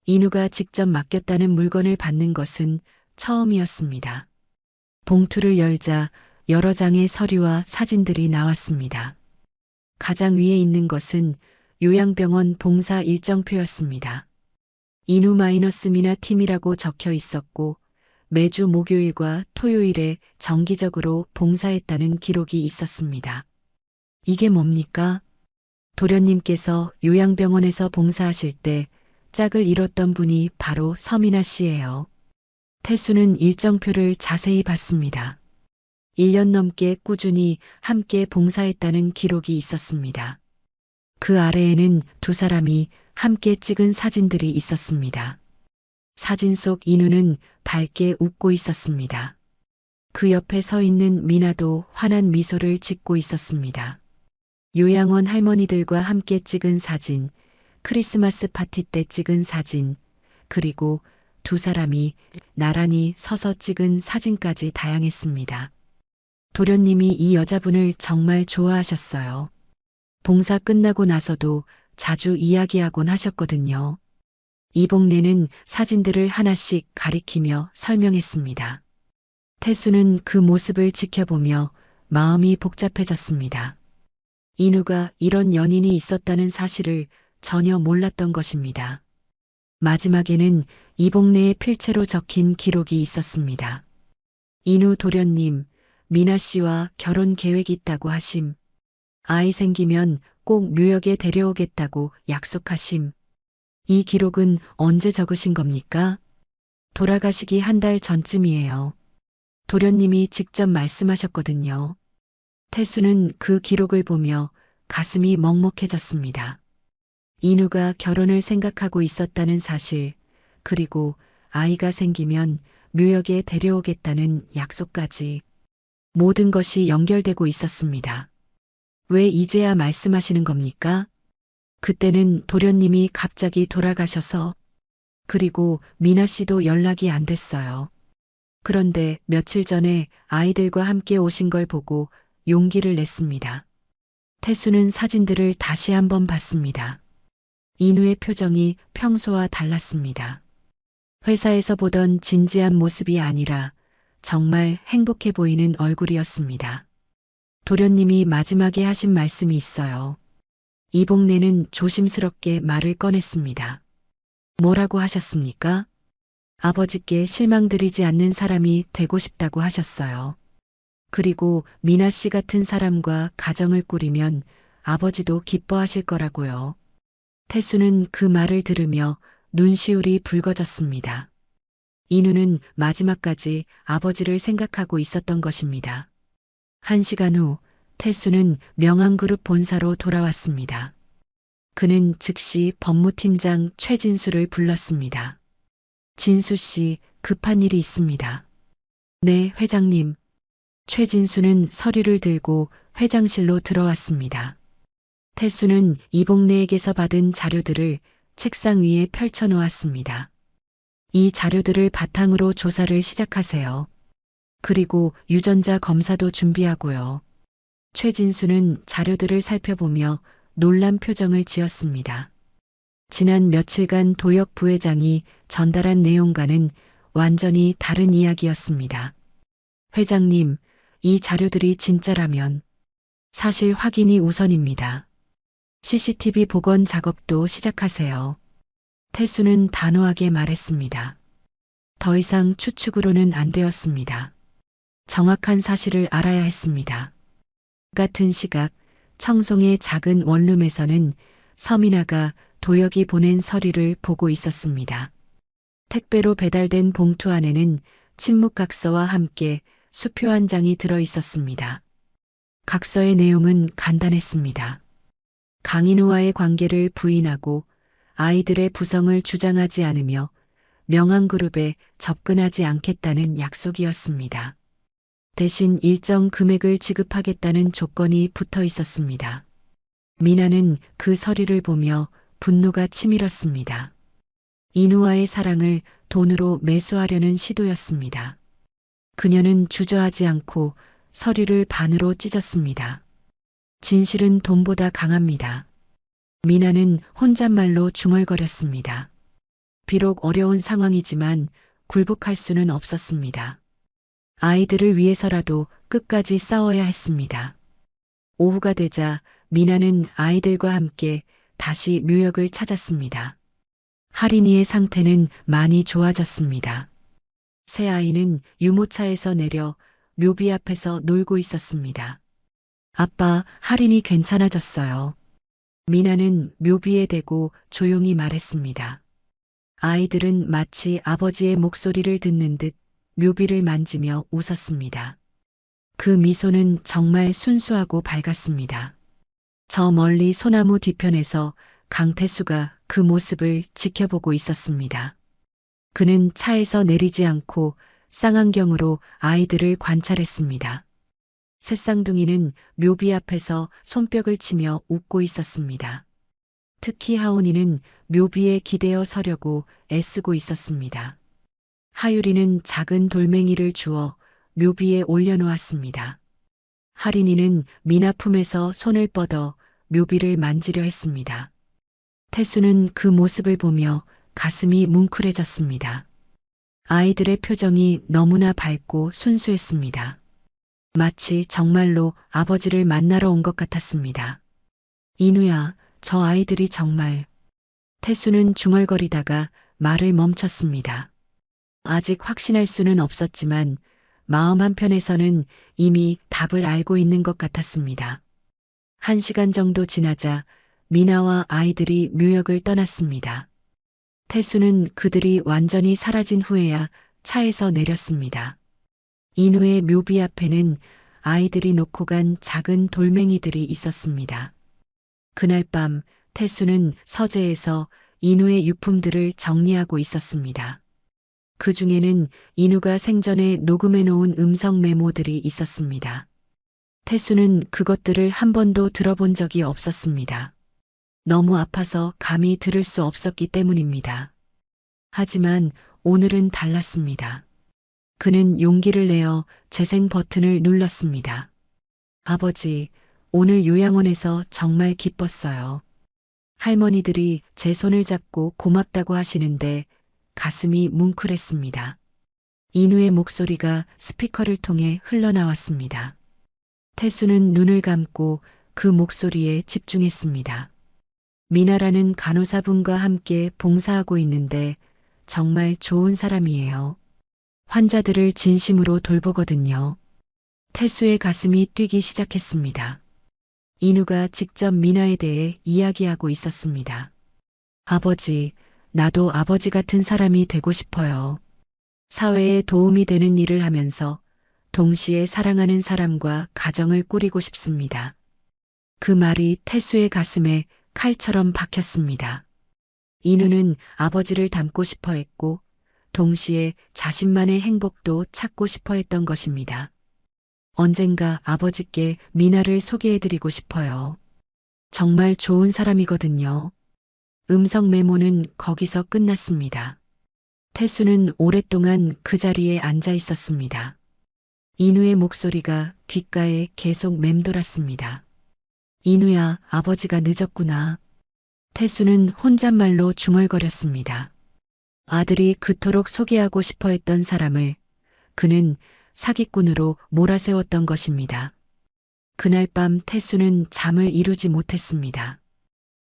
인우가 직접 맡겼다는 물건을 받는 것은 처음이었습니다. 봉투를 열자 여러 장의 서류와 사진들이 나왔습니다. 가장 위에 있는 것은 요양병원 봉사 일정표였습니다. 인우-미나 팀이라고 적혀 있었고 매주 목요일과 토요일에 정기적으로 봉사했다는 기록이 있었습니다. 이게 뭡니까? 도련님께서 요양병원에서 봉사하실 때 짝을 이뤘던 분이 바로 서미나 씨예요. 태수는 일정표를 자세히 봤습니다. 1년 넘게 꾸준히 함께 봉사했다는 기록이 있었습니다. 그 아래에는 두 사람이 함께 찍은 사진들이 있었습니다. 사진 속 인우는 밝게 웃고 있었습니다. 그 옆에 서 있는 미나도 환한 미소를 짓고 있었습니다. 요양원 할머니들과 함께 찍은 사진, 크리스마스 파티 때 찍은 사진, 그리고 두 사람이 나란히 서서 찍은 사진까지 다양했습니다. 도련님이 이 여자분을 정말 좋아하셨어요. 봉사 끝나고 나서도 자주 이야기하곤 하셨거든요. 이복래는 사진들을 하나씩 가리키며 설명했습니다. 태수는 그 모습을 지켜보며 마음이 복잡해졌습니다. 인우가 이런 연인이 있었다는 사실을 전혀 몰랐던 것입니다. 마지막에는 이복래의 필체로 적힌 기록이 있었습니다. 인우 도련님, 미나 씨와 결혼 계획이 있다고 하심. 아이 생기면 꼭 묘역에 데려오겠다고 약속하심. 이 기록은 언제 적으신 겁니까? 돌아가시기 한 달 전쯤이에요. 도련님이 직접 말씀하셨거든요. 태수는 그 기록을 보며 가슴이 먹먹해졌습니다. 인우가 결혼을 생각하고 있었다는 사실, 그리고 아이가 생기면 묘역에 데려오겠다는 약속까지 모든 것이 연결되고 있었습니다. 왜 이제야 말씀하시는 겁니까? 그때는 도련님이 갑자기 돌아가셔서, 그리고 미나 씨도 연락이 안 됐어요. 그런데 며칠 전에 아이들과 함께 오신 걸 보고 용기를 냈습니다. 태수는 사진들을 다시 한번 봤습니다. 인우의 표정이 평소와 달랐습니다. 회사에서 보던 진지한 모습이 아니라 정말 행복해 보이는 얼굴이었습니다. 도련님이 마지막에 하신 말씀이 있어요. 이복래는 조심스럽게 말을 꺼냈습니다. 뭐라고 하셨습니까? 아버지께 실망드리지 않는 사람이 되고 싶다고 하셨어요. 그리고 미나 씨 같은 사람과 가정을 꾸리면 아버지도 기뻐하실 거라고요. 태수는 그 말을 들으며 눈시울이 붉어졌습니다. 인우는 마지막까지 아버지를 생각하고 있었던 것입니다. 1시간 후 태수는 명항그룹 본사로 돌아왔습니다. 그는 즉시 법무팀장 최진수를 불렀습니다. 진수 씨, 급한 일이 있습니다. 네, 회장님. 최진수는 서류를 들고 회장실로 들어왔습니다. 태수는 이복래에게서 받은 자료들을 책상 위에 펼쳐 놓았습니다. 이 자료들을 바탕으로 조사를 시작하세요. 그리고 유전자 검사도 준비하고요. 최진수는 자료들을 살펴보며 놀란 표정을 지었습니다. 지난 며칠간 도역 부회장이 전달한 내용과는 완전히 다른 이야기였습니다. 회장님, 이 자료들이 진짜라면 사실 확인이 우선입니다. CCTV 복원 작업도 시작하세요. 태수는 단호하게 말했습니다. 더 이상 추측으로는 안 되었습니다. 정확한 사실을 알아야 했습니다. 같은 시각 청송의 작은 원룸에서는 서민아가 도혁이 보낸 서류를 보고 있었습니다. 택배로 배달된 봉투 안에는 친묵각서와 함께 수표 한 장이 들어 있었습니다. 각서의 내용은 간단했습니다. 강인우와의 관계를 부인하고 아이들의 부성을 주장하지 않으며 명항그룹에 접근하지 않겠다는 약속이었습니다. 대신 일정 금액을 지급하겠다는 조건이 붙어 있었습니다. 미나는 그 서류를 보며 분노가 치밀었습니다. 인우와의 사랑을 돈으로 매수하려는 시도였습니다. 그녀는 주저하지 않고 서류를 반으로 찢었습니다. 진실은 돈보다 강합니다. 미나는 혼잣말로 중얼거렸습니다. 비록 어려운 상황이지만 굴복할 수는 없었습니다. 아이들을 위해서라도 끝까지 싸워야 했습니다. 오후가 되자 미나는 아이들과 함께 다시 묘역을 찾았습니다. 하린이의 상태는 많이 좋아졌습니다. 새 아이는 유모차에서 내려 묘비 앞에서 놀고 있었습니다. 아빠, 하린이 괜찮아졌어요. 미나는 묘비에 대고 조용히 말했습니다. 아이들은 마치 아버지의 목소리를 듣는 듯 묘비를 만지며 웃었습니다. 그 미소는 정말 순수하고 밝았습니다. 저 멀리 소나무 뒤편에서 강태수가 그 모습을 지켜보고 있었습니다. 그는 차에서 내리지 않고 쌍안경으로 아이들을 관찰했습니다. 새쌍둥이는 묘비 앞에서 손뼉을 치며 웃고 있었습니다. 특히 하온이는 묘비에 기대어 서려고 애쓰고 있었습니다. 하유리는 작은 돌멩이를 주어 묘비에 올려놓았습니다. 하린이는 미나 품에서 손을 뻗어 묘비를 만지려 했습니다. 태수는 그 모습을 보며 가슴이 뭉클해졌습니다. 아이들의 표정이 너무나 밝고 순수했습니다. 마치 정말로 아버지를 만나러 온 것 같았습니다. 인우야, 저 아이들이 정말... 태수는 중얼거리다가 말을 멈췄습니다. 아직 확신할 수는 없었지만 마음 한편에서는 이미 답을 알고 있는 것 같았습니다. 1시간 정도 지나자 미나와 아이들이 묘역을 떠났습니다. 태수는 그들이 완전히 사라진 후에야 차에서 내렸습니다. 인우의 묘비 앞에는 아이들이 놓고 간 작은 돌멩이들이 있었습니다. 그날 밤 태수는 서재에서 인우의 유품들을 정리하고 있었습니다. 그 중에는 인우가 생전에 녹음해 놓은 음성 메모들이 있었습니다. 태수는 그것들을 한 번도 들어본 적이 없었습니다. 너무 아파서 감히 들을 수 없었기 때문입니다. 하지만 오늘은 달랐습니다. 그는 용기를 내어 재생 버튼을 눌렀습니다. 아버지, 오늘 요양원에서 정말 기뻤어요. 할머니들이 제 손을 잡고 고맙다고 하시는데 가슴이 뭉클했습니다. 인우의 목소리가 스피커를 통해 흘러나왔습니다. 태수는 눈을 감고 그 목소리에 집중했습니다. 미나라는 간호사분과 함께 봉사하고 있는데 정말 좋은 사람이에요. 환자들을 진심으로 돌보거든요. 태수의 가슴이 뛰기 시작했습니다. 인우가 직접 미나에 대해 이야기하고 있었습니다. 아버지, 나도 아버지 같은 사람이 되고 싶어요. 사회에 도움이 되는 일을 하면서 동시에 사랑하는 사람과 가정을 꾸리고 싶습니다. 그 말이 태수의 가슴에 칼처럼 박혔습니다. 인우는 아버지를 닮고 싶어 했고 동시에 자신만의 행복도 찾고 싶어 했던 것입니다. 언젠가 아버지께 미나를 소개해드리고 싶어요. 정말 좋은 사람이거든요. 음성 메모는 거기서 끝났습니다. 태수는 오랫동안 그 자리에 앉아 있었습니다. 인우의 목소리가 귓가에 계속 맴돌았습니다. 인우야, 아버지가 늦었구나. 태수는 혼잣말로 중얼거렸습니다. 아들이 그토록 소개하고 싶어 했던 사람을 그는 사기꾼으로 몰아세웠던 것입니다. 그날 밤 태수는 잠을 이루지 못했습니다.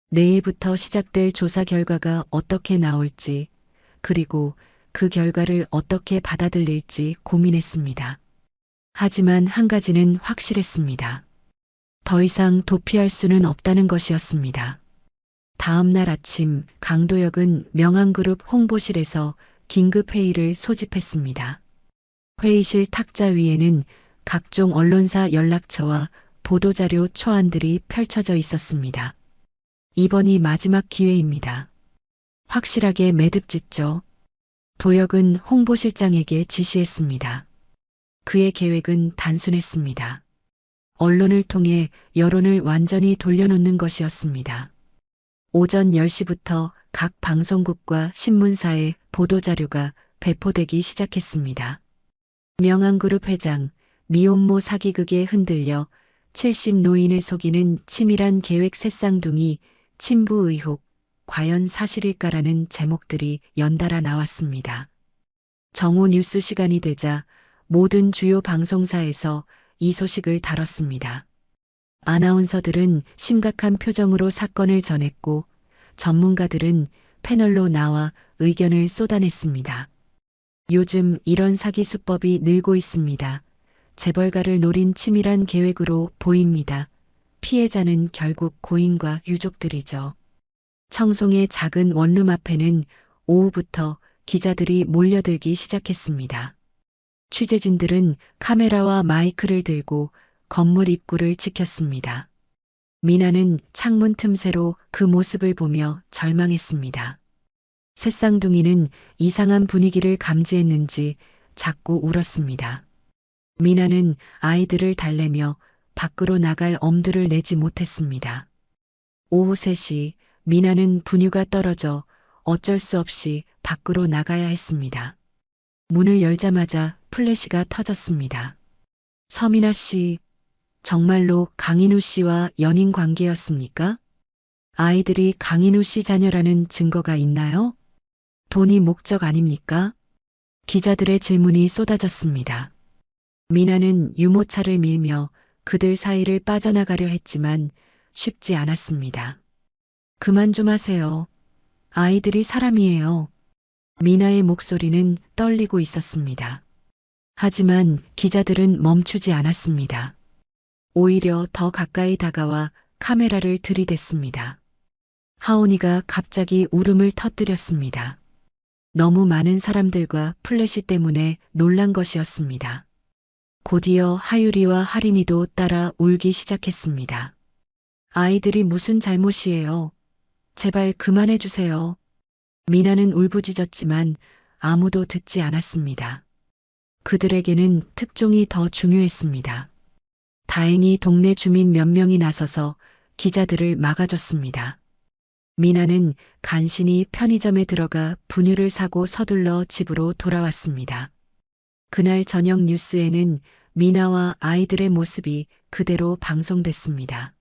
내일부터 시작될 조사 결과가 어떻게 나올지, 그리고 그 결과를 어떻게 받아들일지 고민했습니다. 하지만 한 가지는 확실했습니다. 더 이상 도피할 수는 없다는 것이었습니다. 다음 날 아침 강도혁은 명항그룹 홍보실에서 긴급회의를 소집했습니다. 회의실 탁자 위에는 각종 언론사 연락처와 보도자료 초안들이 펼쳐져 있었습니다. 이번이 마지막 기회입니다. 확실하게 매듭 짓죠. 도혁은 홍보실장에게 지시했습니다. 그의 계획은 단순했습니다. 언론을 통해 여론을 완전히 돌려놓는 것이었습니다. 오전 10시부터 각 방송국과 신문사의 보도자료가 배포되기 시작했습니다. 명항그룹 회장, 미혼모 사기극에 흔들려 70 노인을 속이는 치밀한 계획 새쌍둥이, 친부 의혹, 과연 사실일까라는 제목들이 연달아 나왔습니다. 정오 뉴스 시간이 되자 모든 주요 방송사에서 이 소식을 다뤘습니다. 아나운서들은 심각한 표정으로 사건을 전했고 전문가들은 패널로 나와 의견을 쏟아냈습니다. 요즘 이런 사기 수법이 늘고 있습니다. 재벌가를 노린 치밀한 계획으로 보입니다. 피해자는 결국 고인과 유족들이죠. 청송의 작은 원룸 앞에는 오후부터 기자들이 몰려들기 시작했습니다. 취재진들은 카메라와 마이크를 들고 건물 입구를 지켰습니다. 미나는 창문 틈새로 그 모습을 보며 절망했습니다. 새쌍둥이는 이상한 분위기를 감지했는지 자꾸 울었습니다. 미나는 아이들을 달래며 밖으로 나갈 엄두를 내지 못했습니다. 오후 3시 미나는 분유가 떨어져 어쩔 수 없이 밖으로 나가야 했습니다. 문을 열자마자 플래시가 터졌습니다. 서민아 씨, 정말로 강인우 씨와 연인 관계였습니까? 아이들이 강인우 씨 자녀라는 증거가 있나요? 돈이 목적 아닙니까? 기자들의 질문이 쏟아졌습니다. 미나는 유모차를 밀며 그들 사이를 빠져나가려 했지만 쉽지 않았습니다. 그만 좀 하세요. 아이들이 사람이에요. 미나의 목소리는 떨리고 있었습니다. 하지만 기자들은 멈추지 않았습니다. 오히려 더 가까이 다가와 카메라를 들이댔습니다. 하온이가 갑자기 울음을 터뜨렸습니다. 너무 많은 사람들과 플래시 때문에 놀란 것이었습니다. 곧이어 하유리와 하린이도 따라 울기 시작했습니다. 아이들이 무슨 잘못이에요? 제발 그만해 주세요. 미나는 울부짖었지만 아무도 듣지 않았습니다. 그들에게는 특종이 더 중요했습니다. 다행히 동네 주민 몇 명이 나서서 기자들을 막아줬습니다. 미나는 간신히 편의점에 들어가 분유를 사고 서둘러 집으로 돌아왔습니다. 그날 저녁 뉴스에는 미나와 아이들의 모습이 그대로 방송됐습니다.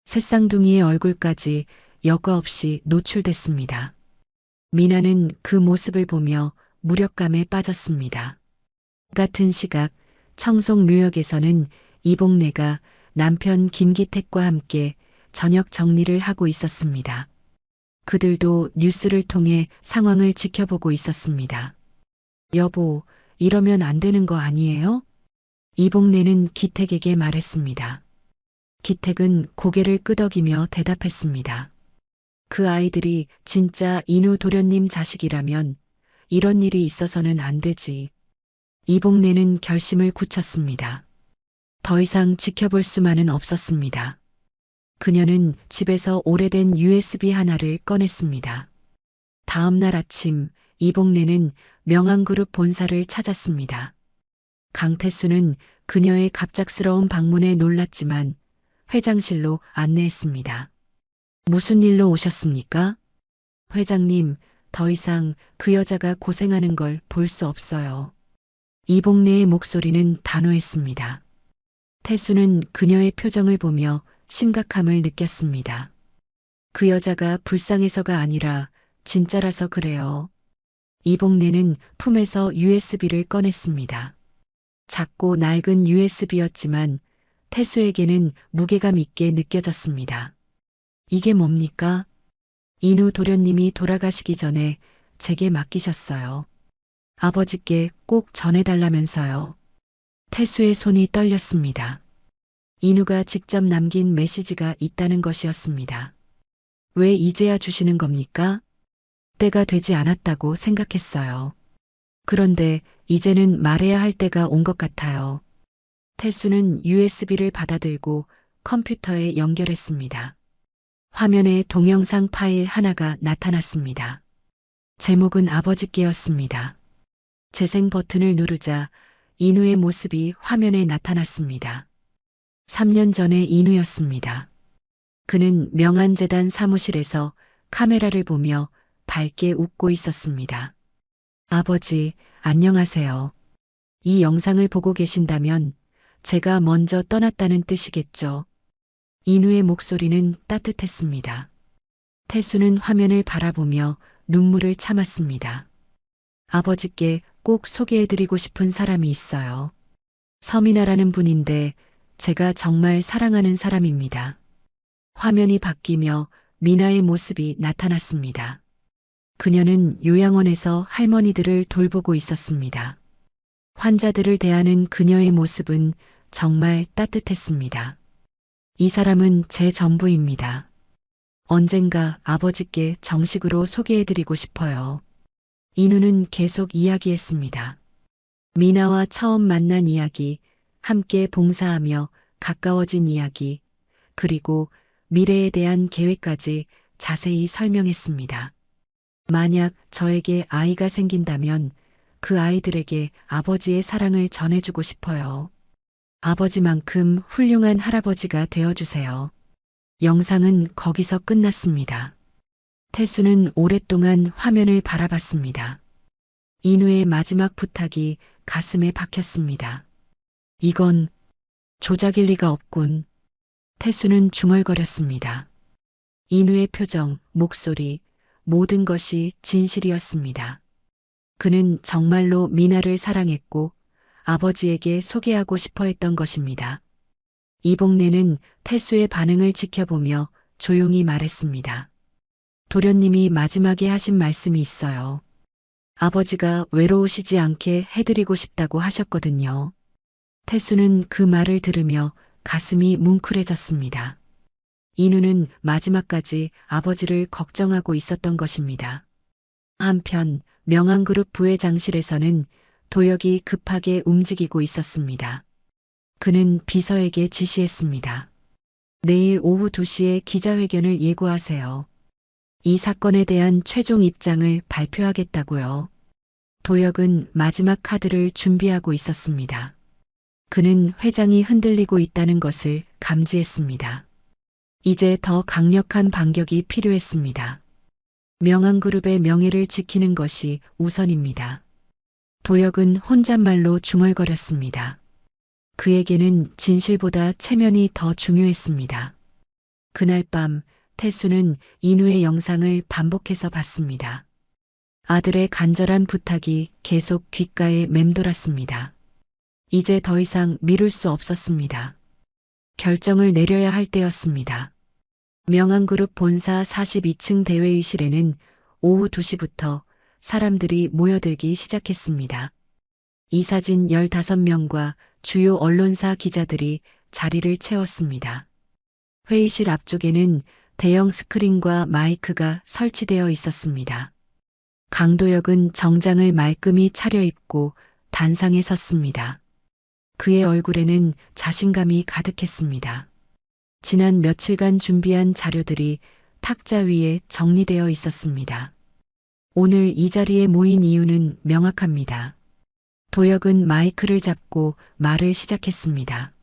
새쌍둥이의 얼굴까지 여과 없이 노출됐습니다. 미나는 그 모습을 보며 무력감에 빠졌습니다. 같은 시각 청송묘역에서는 이복래가 남편 김기택과 함께 저녁 정리를 하고 있었습니다. 그들도 뉴스를 통해 상황을 지켜보고 있었습니다. 여보, 이러면 안 되는 거 아니에요? 이복래는 기택에게 말했습니다. 기택은 고개를 끄덕이며 대답했습니다. 그 아이들이 진짜 인우 도련님 자식이라면 이런 일이 있어서는 안 되지. 이복래는 결심을 굳혔습니다. 더 이상 지켜볼 수만은 없었습니다. 그녀는 집에서 오래된 USB 하나를 꺼냈습니다. 다음 날 아침 이복래는 명항그룹 본사를 찾았습니다. 강태수는 그녀의 갑작스러운 방문에 놀랐지만 회장실로 안내했습니다. 무슨 일로 오셨습니까? 회장님, 더 이상 그 여자가 고생하는 걸 볼 수 없어요. 이복래의 목소리는 단호했습니다. 태수는 그녀의 표정을 보며 심각함을 느꼈습니다. 그 여자가 불쌍해서가 아니라 진짜라서 그래요. 이복래는 품에서 USB를 꺼냈습니다. 작고 낡은 USB였지만 태수에게는 무게감 있게 느껴졌습니다. 이게 뭡니까? 인우 도련님이 돌아가시기 전에 제게 맡기셨어요. 아버지께 꼭 전해달라면서요. 태수의 손이 떨렸습니다. 인우가 직접 남긴 메시지가 있다는 것이었습니다. 왜 이제야 주시는 겁니까? 때가 되지 않았다고 생각했어요. 그런데 이제는 말해야 할 때가 온 것 같아요. 태수는 USB를 받아들고 컴퓨터에 연결했습니다. 화면에 동영상 파일 하나가 나타났습니다. 제목은 아버지께였습니다. 재생 버튼을 누르자 인우의 모습이 화면에 나타났습니다. 3년 전의 인우였습니다. 그는 명안재단 사무실에서 카메라를 보며 밝게 웃고 있었습니다. 아버지, 안녕하세요. 이 영상을 보고 계신다면 제가 먼저 떠났다는 뜻이겠죠. 인우의 목소리는 따뜻했습니다. 태수는 화면을 바라보며 눈물을 참았습니다. 아버지께 꼭 소개해드리고 싶은 사람이 있어요. 서민아라는 분인데 제가 정말 사랑하는 사람입니다. 화면이 바뀌며 미나의 모습이 나타났습니다. 그녀는 요양원에서 할머니들을 돌보고 있었습니다. 환자들을 대하는 그녀의 모습은 정말 따뜻했습니다. 이 사람은 제 전부입니다. 언젠가 아버지께 정식으로 소개해드리고 싶어요. 인우는 계속 이야기했습니다. 미나와 처음 만난 이야기, 함께 봉사하며 가까워진 이야기, 그리고 미래에 대한 계획까지 자세히 설명했습니다. 만약 저에게 아이가 생긴다면 그 아이들에게 아버지의 사랑을 전해주고 싶어요. 아버지만큼 훌륭한 할아버지가 되어주세요. 영상은 거기서 끝났습니다. 태수는 오랫동안 화면을 바라봤습니다. 인우의 마지막 부탁이 가슴에 박혔습니다. 이건 조작일 리가 없군. 태수는 중얼거렸습니다. 인우의 표정, 목소리, 모든 것이 진실이었습니다. 그는 정말로 미나를 사랑했고 아버지에게 소개하고 싶어 했던 것입니다. 이복래는 태수의 반응을 지켜보며 조용히 말했습니다. 도련님이 마지막에 하신 말씀이 있어요. 아버지가 외로우시지 않게 해드리고 싶다고 하셨거든요. 태수는 그 말을 들으며 가슴이 뭉클해졌습니다. 인우는 마지막까지 아버지를 걱정하고 있었던 것입니다. 한편 명항그룹 부회장실에서는 도혁이 급하게 움직이고 있었습니다. 그는 비서에게 지시했습니다. 내일 오후 2시에 기자회견을 예고하세요. 이 사건에 대한 최종 입장을 발표하겠다고요. 도혁은 마지막 카드를 준비하고 있었습니다. 그는 회장이 흔들리고 있다는 것을 감지했습니다. 이제 더 강력한 반격이 필요했습니다. 명항그룹의 명예를 지키는 것이 우선입니다. 도혁은 혼잣말로 중얼거렸습니다. 그에게는 진실보다 체면이 더 중요했습니다. 그날 밤 태수는 인우의 영상을 반복해서 봤습니다. 아들의 간절한 부탁이 계속 귓가에 맴돌았습니다. 이제 더 이상 미룰 수 없었습니다. 결정을 내려야 할 때였습니다. 명항그룹 본사 42층 대회의실에는 오후 2시부터 사람들이 모여들기 시작했습니다. 이사진 15명과 주요 언론사 기자들이 자리를 채웠습니다. 회의실 앞쪽에는 대형 스크린과 마이크가 설치되어 있었습니다. 강도혁은 정장을 말끔히 차려입고 단상에 섰습니다. 그의 얼굴에는 자신감이 가득했습니다. 지난 며칠간 준비한 자료들이 탁자 위에 정리되어 있었습니다. 오늘 이 자리에 모인 이유는 명확합니다. 도혁은 마이크를 잡고 말을 시작했습니다.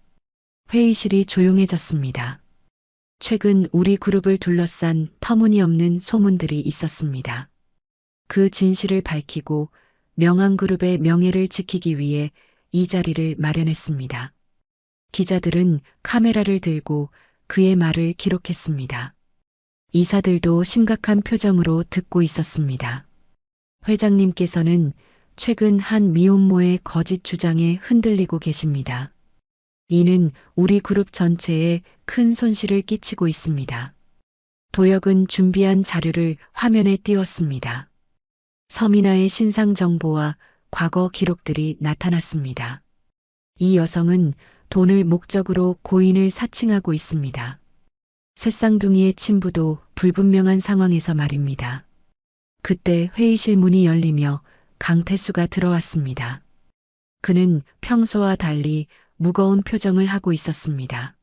회의실이 조용해졌습니다. 최근 우리 그룹을 둘러싼 터무니없는 소문들이 있었습니다. 그 진실을 밝히고 명항그룹의 명예를 지키기 위해 이 자리를 마련했습니다. 기자들은 카메라를 들고 그의 말을 기록했습니다. 이사들도 심각한 표정으로 듣고 있었습니다. 회장님께서는 최근 한 미혼모의 거짓 주장에 흔들리고 계십니다. 이는 우리 그룹 전체에 큰 손실을 끼치고 있습니다. 도혁은 준비한 자료를 화면에 띄웠습니다. 서민아의 신상 정보와 과거 기록들이 나타났습니다. 이 여성은 돈을 목적으로 고인을 사칭하고 있습니다. 새쌍둥이의 친부도 불분명한 상황에서 말입니다. 그때 회의실 문이 열리며 강태수가 들어왔습니다. 그는 평소와 달리 무거운 표정을 하고 있었습니다.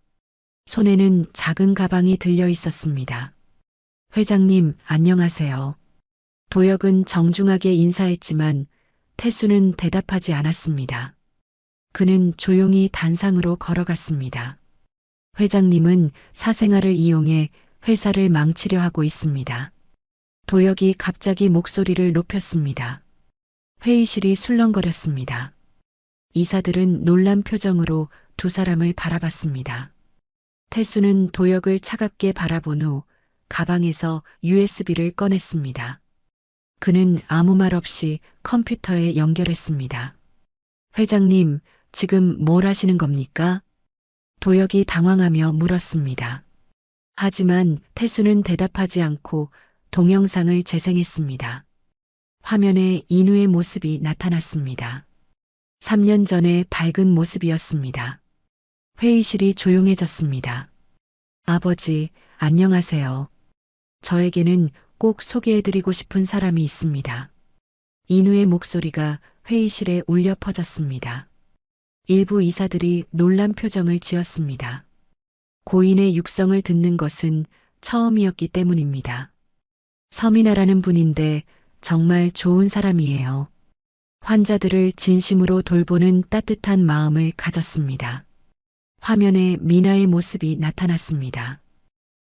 손에는 작은 가방이 들려 있었습니다. 회장님, 안녕하세요. 도혁은 정중하게 인사했지만 태수는 대답하지 않았습니다. 그는 조용히 단상으로 걸어갔습니다. 회장님은 사생활을 이용해 회사를 망치려 하고 있습니다. 도혁이 갑자기 목소리를 높였습니다. 회의실이 술렁거렸습니다. 이사들은 놀란 표정으로 두 사람을 바라봤습니다. 태수는 도혁을 차갑게 바라본 후 가방에서 USB를 꺼냈습니다. 그는 아무 말 없이 컴퓨터에 연결했습니다. 회장님, 지금 뭘 하시는 겁니까? 도혁이 당황하며 물었습니다. 하지만 태수는 대답하지 않고 동영상을 재생했습니다. 화면에 인우의 모습이 나타났습니다. 3년 전의 밝은 모습이었습니다. 회의실이 조용해졌습니다. 아버지, 안녕하세요. 저에게는 꼭 소개해드리고 싶은 사람이 있습니다. 인우의 목소리가 회의실에 울려 퍼졌습니다. 일부 이사들이 놀란 표정을 지었습니다. 고인의 육성을 듣는 것은 처음이었기 때문입니다. 서민아라는 분인데 정말 좋은 사람이에요. 환자들을 진심으로 돌보는 따뜻한 마음을 가졌습니다. 화면에 미나의 모습이 나타났습니다.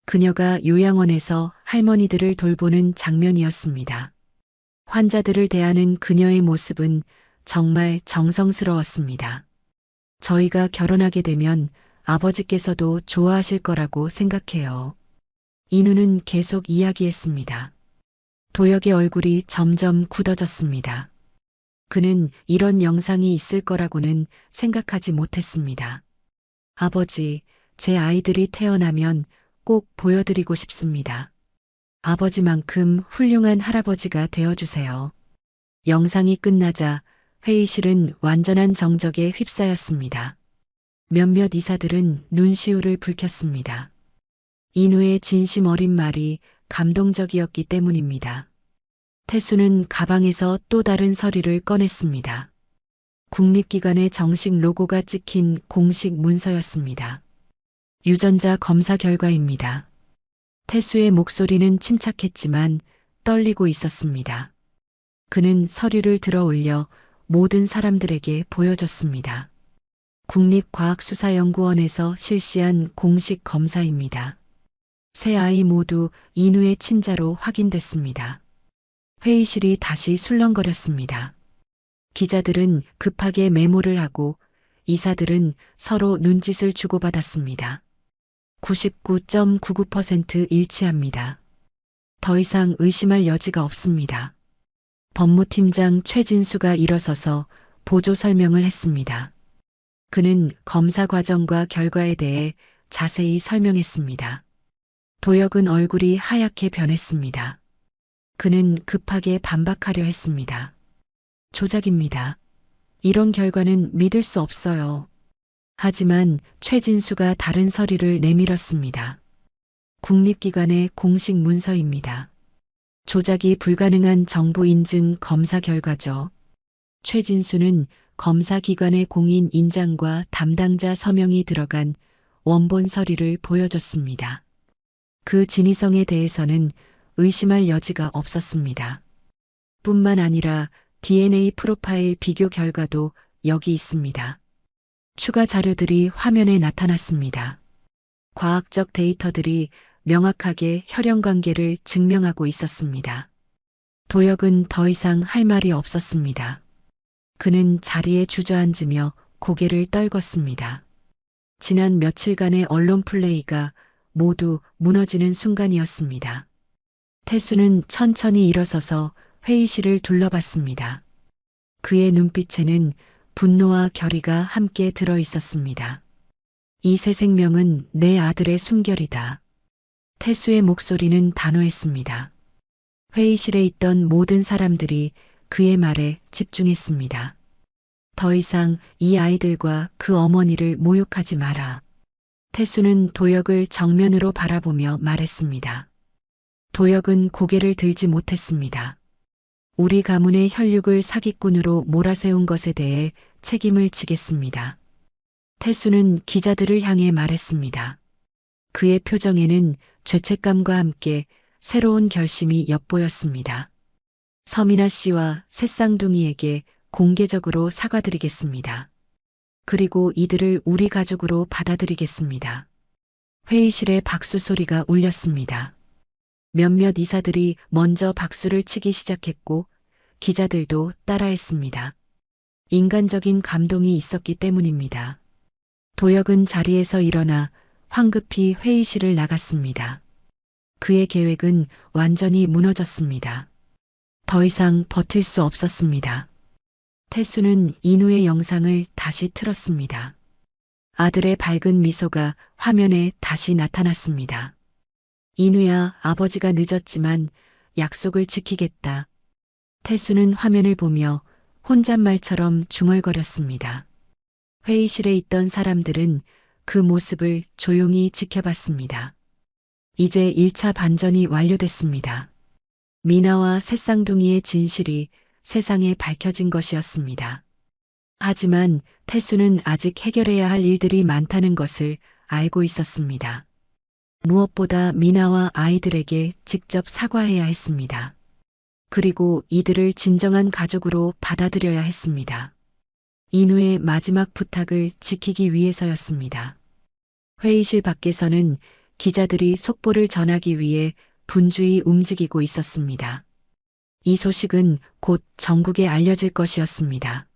그녀가 요양원에서 할머니들을 돌보는 장면이었습니다. 환자들을 대하는 그녀의 모습은 정말 정성스러웠습니다. 저희가 결혼하게 되면 아버지께서도 좋아하실 거라고 생각해요. 인우는 계속 이야기했습니다. 도혁의 얼굴이 점점 굳어졌습니다. 그는 이런 영상이 있을 거라고는 생각하지 못했습니다. 아버지, 제 아이들이 태어나면 꼭 보여드리고 싶습니다. 아버지만큼 훌륭한 할아버지가 되어주세요. 영상이 끝나자 회의실은 완전한 정적에 휩싸였습니다. 몇몇 이사들은 눈시울을 붉혔습니다. 인우의 진심 어린 말이 감동적이었기 때문입니다. 태수는 가방에서 또 다른 서류를 꺼냈습니다. 국립기관의 정식 로고가 찍힌 공식 문서였습니다. 유전자 검사 결과입니다. 태수의 목소리는 침착했지만 떨리고 있었습니다. 그는 서류를 들어 올려 모든 사람들에게 보여줬습니다. 국립과학수사연구원에서 실시한 공식 검사입니다. 세 아이 모두 인우의 친자로 확인됐습니다. 회의실이 다시 술렁거렸습니다. 기자들은 급하게 메모를 하고 이사들은 서로 눈짓을 주고받았습니다. 99.99% 일치합니다. 더 이상 의심할 여지가 없습니다. 법무팀장 최진수가 일어서서 보조 설명을 했습니다. 그는 검사 과정과 결과에 대해 자세히 설명했습니다. 도혁은 얼굴이 하얗게 변했습니다. 그는 급하게 반박하려 했습니다. 조작입니다. 이런 결과는 믿을 수 없어요. 하지만 최진수가 다른 서류를 내밀었습니다. 국립기관의 공식 문서입니다. 조작이 불가능한 정부 인증 검사 결과죠. 최진수는 검사기관의 공인 인장과 담당자 서명이 들어간 원본 서류를 보여줬습니다. 그 진위성에 대해서는 의심할 여지가 없었습니다. 뿐만 아니라 DNA 프로파일 비교 결과도 여기 있습니다. 추가 자료들이 화면에 나타났습니다. 과학적 데이터들이 명확하게 혈연 관계를 증명하고 있었습니다. 도혁은 더 이상 할 말이 없었습니다. 그는 자리에 주저앉으며 고개를 떨궜습니다. 지난 며칠간의 언론 플레이가 모두 무너지는 순간이었습니다. 태수는 천천히 일어서서 회의실을 둘러봤습니다. 그의 눈빛에는 분노와 결의가 함께 들어 있었습니다. 이 새 생명은 내 아들의 숨결이다. 태수의 목소리는 단호했습니다. 회의실에 있던 모든 사람들이 그의 말에 집중했습니다. 더 이상 이 아이들과 그 어머니를 모욕하지 마라. 태수는 도혁을 정면으로 바라보며 말했습니다. 도혁은 고개를 들지 못했습니다. 우리 가문의 혈육을 사기꾼으로 몰아세운 것에 대해 책임을 지겠습니다. 태수는 기자들을 향해 말했습니다. 그의 표정에는 죄책감과 함께 새로운 결심이 엿보였습니다. 서민아 씨와 새쌍둥이에게 공개적으로 사과드리겠습니다. 그리고 이들을 우리 가족으로 받아들이겠습니다. 회의실에 박수 소리가 울렸습니다. 몇몇 이사들이 먼저 박수를 치기 시작했고 기자들도 따라했습니다. 인간적인 감동이 있었기 때문입니다. 도혁은 자리에서 일어나 황급히 회의실을 나갔습니다. 그의 계획은 완전히 무너졌습니다. 더 이상 버틸 수 없었습니다. 태수는 인우의 영상을 다시 틀었습니다. 아들의 밝은 미소가 화면에 다시 나타났습니다. 인우야, 아버지가 늦었지만 약속을 지키겠다. 태수는 화면을 보며 혼잣말처럼 중얼거렸습니다. 회의실에 있던 사람들은 그 모습을 조용히 지켜봤습니다. 이제 1차 반전이 완료됐습니다. 미나와 새쌍둥이의 진실이 세상에 밝혀진 것이었습니다. 하지만 태수는 아직 해결해야 할 일들이 많다는 것을 알고 있었습니다. 무엇보다 미나와 아이들에게 직접 사과해야 했습니다. 그리고 이들을 진정한 가족으로 받아들여야 했습니다. 인우의 마지막 부탁을 지키기 위해서였습니다. 회의실 밖에서는 기자들이 속보를 전하기 위해 분주히 움직이고 있었습니다. 이 소식은 곧 전국에 알려질 것이었습니다.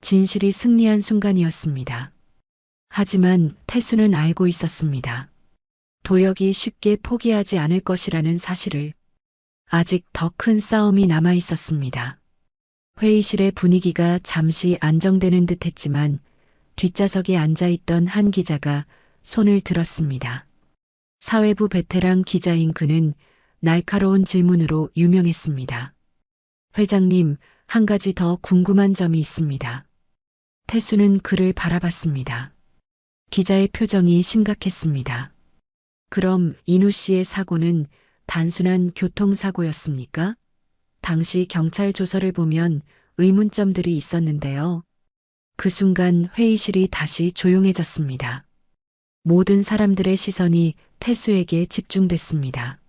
진실이 승리한 순간이었습니다. 하지만 태수는 알고 있었습니다. 도혁이 쉽게 포기하지 않을 것이라는 사실을. 아직 더 큰 싸움이 남아 있었습니다. 회의실의 분위기가 잠시 안정되는 듯 했지만 뒷좌석에 앉아있던 한 기자가 손을 들었습니다. 사회부 베테랑 기자인 그는 날카로운 질문으로 유명했습니다. 회장님, 한 가지 더 궁금한 점이 있습니다. 태수는 그를 바라봤습니다. 기자의 표정이 심각했습니다. 그럼 인우 씨의 사고는 단순한 교통사고였습니까? 당시 경찰 조서를 보면 의문점들이 있었는데요. 그 순간 회의실이 다시 조용해졌습니다. 모든 사람들의 시선이 태수에게 집중됐습니다.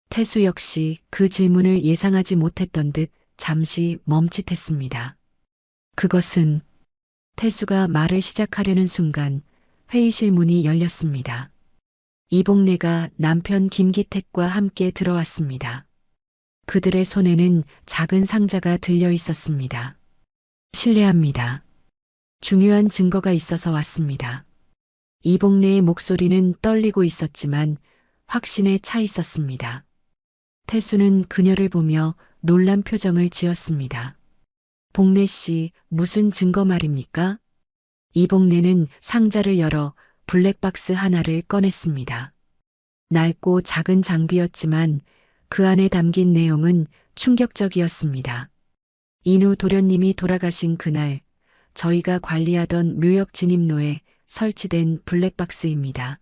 태수 역시 그 질문을 예상하지 못했던 듯 잠시 멈칫했습니다. 그것은 태수가 말을 시작하려는 순간 회의실 문이 열렸습니다. 이복래가 남편 김기택과 함께 들어왔습니다. 그들의 손에는 작은 상자가 들려 있었습니다. 실례합니다. 중요한 증거가 있어서 왔습니다. 이복래의 목소리는 떨리고 있었지만 확신에 차 있었습니다. 태수는 그녀를 보며 놀란 표정을 지었습니다. 복래 씨, 무슨 증거 말입니까? 이복래는 상자를 열어 블랙박스 하나를 꺼냈습니다. 낡고 작은 장비였지만 그 안에 담긴 내용은 충격적이었습니다. 인우 도련님이 돌아가신 그날 저희가 관리하던 묘역 진입로에 설치된 블랙박스입니다.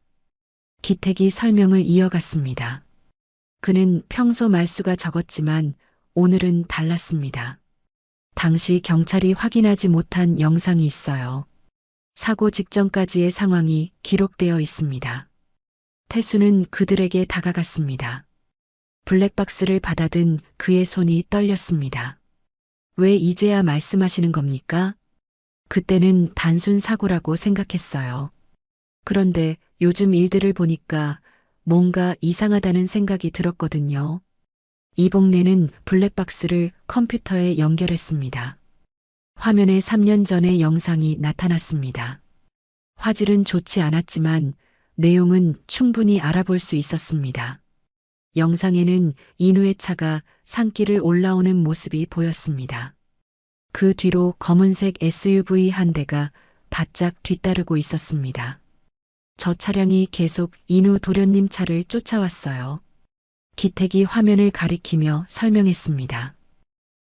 기택이 설명을 이어갔습니다. 그는 평소 말수가 적었지만 오늘은 달랐습니다. 당시 경찰이 확인하지 못한 영상이 있어요. 사고 직전까지의 상황이 기록되어 있습니다. 태수는 그들에게 다가갔습니다. 블랙박스를 받아든 그의 손이 떨렸습니다. 왜 이제야 말씀하시는 겁니까? 그때는 단순 사고라고 생각했어요. 그런데 요즘 일들을 보니까 뭔가 이상하다는 생각이 들었거든요. 이복래는 블랙박스를 컴퓨터에 연결했습니다. 화면에 3년 전의 영상이 나타났습니다. 화질은 좋지 않았지만 내용은 충분히 알아볼 수 있었습니다. 영상에는 인우의 차가 산길을 올라오는 모습이 보였습니다. 그 뒤로 검은색 SUV 한 대가 바짝 뒤따르고 있었습니다. 저 차량이 계속 인우 도련님 차를 쫓아왔어요. 기택이 화면을 가리키며 설명했습니다.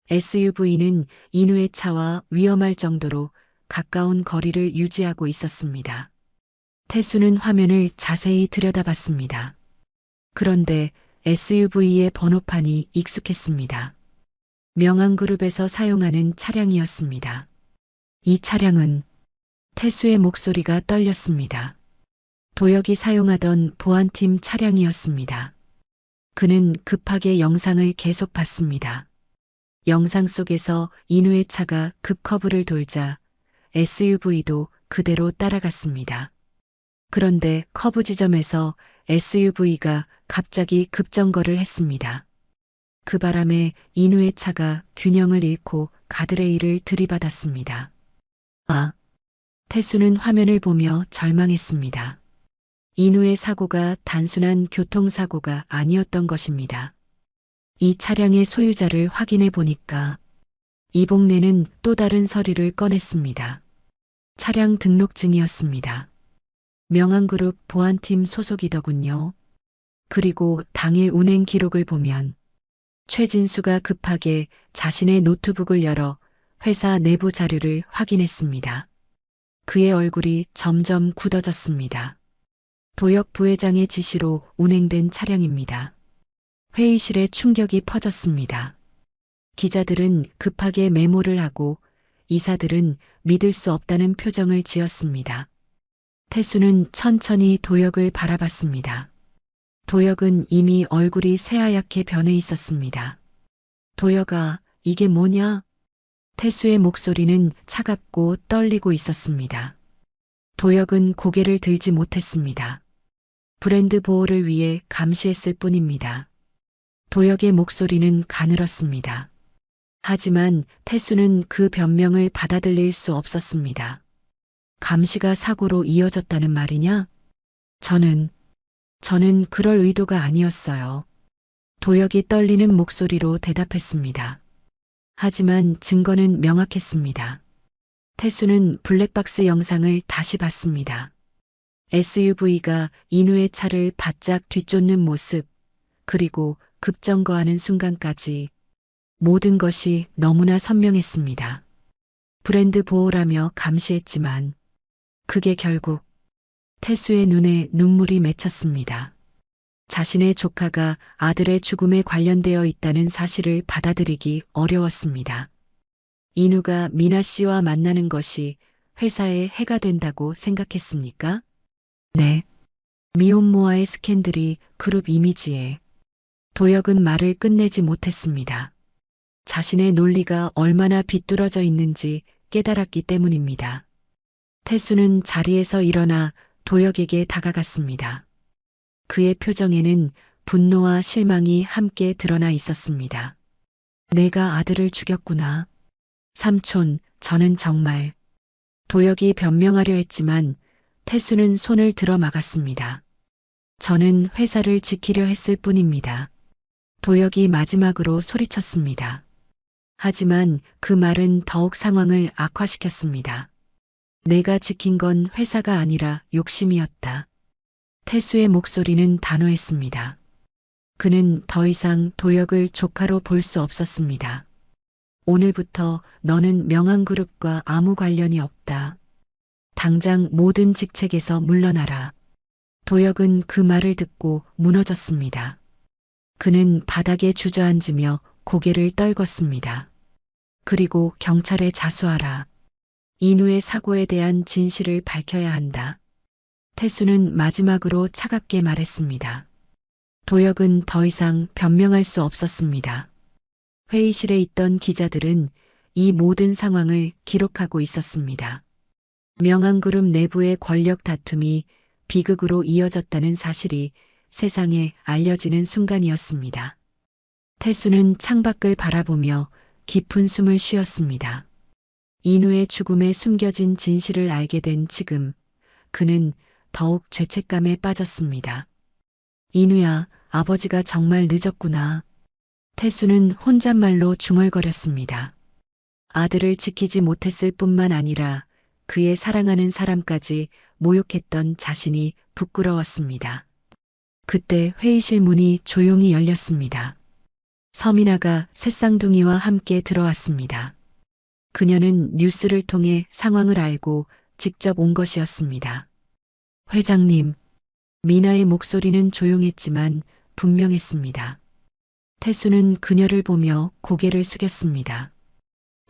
SUV는 인우의 차와 위험할 정도로 가까운 거리를 유지하고 있었습니다. 태수는 화면을 자세히 들여다봤습니다. 그런데 SUV의 번호판이 익숙했습니다. 명항그룹에서 사용하는 차량이었습니다. 이 차량은 태수의 목소리가 떨렸습니다. 도혁이 사용하던 보안팀 차량이었습니다. 그는 급하게 영상을 계속 봤습니다. 영상 속에서 인우의 차가 급커브를 돌자 SUV도 그대로 따라갔습니다. 그런데 커브 지점에서 SUV가 갑자기 급정거를 했습니다. 그 바람에 인우의 차가 균형을 잃고 가드레일을 들이받았습니다. 아! 태수는 화면을 보며 절망했습니다. 인우의 사고가 단순한 교통사고가 아니었던 것입니다. 이 차량의 소유자를 확인해 보니까 이복래는 또 다른 서류를 꺼냈습니다. 차량 등록증이었습니다. 명항그룹 보안팀 소속이더군요. 그리고 당일 운행 기록을 보면 최진수가 급하게 자신의 노트북을 열어 회사 내부 자료를 확인했습니다. 그의 얼굴이 점점 굳어졌습니다. 도혁 부회장의 지시로 운행된 차량입니다. 회의실에 충격이 퍼졌습니다. 기자들은 급하게 메모를 하고 이사들은 믿을 수 없다는 표정을 지었습니다. 태수는 천천히 도혁을 바라봤습니다. 도혁은 이미 얼굴이 새하얗게 변해 있었습니다. 도혁아, 이게 뭐냐? 태수의 목소리는 차갑고 떨리고 있었습니다. 도혁은 고개를 들지 못했습니다. 브랜드 보호를 위해 감시했을 뿐입니다. 도혁의 목소리는 가늘었습니다. 하지만 태수는 그 변명을 받아들일 수 없었습니다. 감시가 사고로 이어졌다는 말이냐? 저는 그럴 의도가 아니었어요. 도혁이 떨리는 목소리로 대답했습니다. 하지만 증거는 명확했습니다. 태수는 블랙박스 영상을 다시 봤습니다. SUV가 인우의 차를 바짝 뒤쫓는 모습, 그리고 급정거하는 순간까지 모든 것이 너무나 선명했습니다. 브랜드 보호라며 감시했지만 그게 결국 태수의 눈에 눈물이 맺혔습니다. 자신의 조카가 아들의 죽음에 관련되어 있다는 사실을 받아들이기 어려웠습니다. 인우가 미나 씨와 만나는 것이 회사에 해가 된다고 생각했습니까? 네. 미혼모와의 스캔들이 그룹 이미지에. 도혁은 말을 끝내지 못했습니다. 자신의 논리가 얼마나 비뚤어져 있는지 깨달았기 때문입니다. 태수는 자리에서 일어나 도혁에게 다가갔습니다. 그의 표정에는 분노와 실망이 함께 드러나 있었습니다. 내가 아들을 죽였구나. 삼촌, 저는 정말. 도혁이 변명하려 했지만 태수는 손을 들어 막았습니다. 저는 회사를 지키려 했을 뿐입니다. 도혁이 마지막으로 소리쳤습니다. 하지만 그 말은 더욱 상황을 악화시켰습니다. 내가 지킨 건 회사가 아니라 욕심이었다. 태수의 목소리는 단호했습니다. 그는 더 이상 도혁을 조카로 볼 수 없었습니다. 오늘부터 너는 명한그룹과 아무 관련이 없다. 당장 모든 직책에서 물러나라. 도혁은 그 말을 듣고 무너졌습니다. 그는 바닥에 주저앉으며 고개를 떨궜습니다. 그리고 경찰에 자수하라. 인우의 사고에 대한 진실을 밝혀야 한다. 태수는 마지막으로 차갑게 말했습니다. 도혁은 더 이상 변명할 수 없었습니다. 회의실에 있던 기자들은 이 모든 상황을 기록하고 있었습니다. 명한그룹 내부의 권력 다툼이 비극으로 이어졌다는 사실이 세상에 알려지는 순간이었습니다. 태수는 창밖을 바라보며 깊은 숨을 쉬었습니다. 인우의 죽음에 숨겨진 진실을 알게 된 지금 그는 더욱 죄책감에 빠졌습니다. 인우야, 아버지가 정말 늦었구나. 태수는 혼잣말로 중얼거렸습니다. 아들을 지키지 못했을 뿐만 아니라 그의 사랑하는 사람까지 모욕했던 자신이 부끄러웠습니다. 그때 회의실 문이 조용히 열렸습니다. 서민아가 새쌍둥이와 함께 들어왔습니다. 그녀는 뉴스를 통해 상황을 알고 직접 온 것이었습니다. 회장님, 미나의 목소리는 조용했지만 분명했습니다. 태수는 그녀를 보며 고개를 숙였습니다.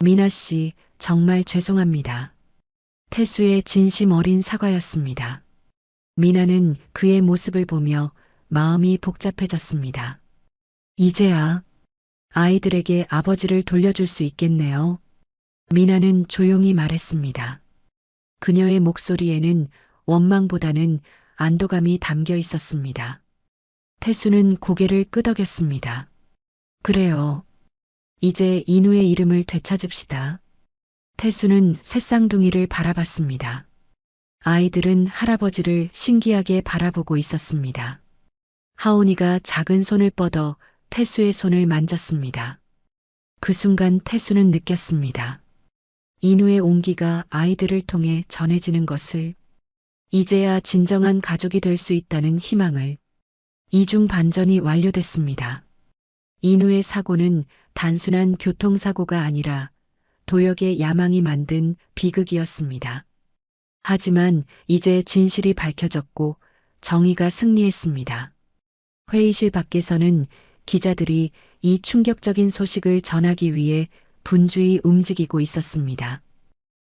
미나 씨, 정말 죄송합니다. 태수의 진심 어린 사과였습니다. 미나는 그의 모습을 보며 마음이 복잡해졌습니다. 이제야 아이들에게 아버지를 돌려줄 수 있겠네요. 미나는 조용히 말했습니다. 그녀의 목소리에는 원망보다는 안도감이 담겨 있었습니다. 태수는 고개를 끄덕였습니다. 그래요. 이제 인우의 이름을 되찾읍시다. 태수는 새쌍둥이를 바라봤습니다. 아이들은 할아버지를 신기하게 바라보고 있었습니다. 하온이가 작은 손을 뻗어 태수의 손을 만졌습니다. 그 순간 태수는 느꼈습니다. 인우의 온기가 아이들을 통해 전해지는 것을, 이제야 진정한 가족이 될 수 있다는 희망을. 이중 반전이 완료됐습니다. 인우의 사고는 단순한 교통사고가 아니라 도혁의 야망이 만든 비극이었습니다. 하지만 이제 진실이 밝혀졌고 정의가 승리했습니다. 회의실 밖에서는 기자들이 이 충격적인 소식을 전하기 위해 분주히 움직이고 있었습니다.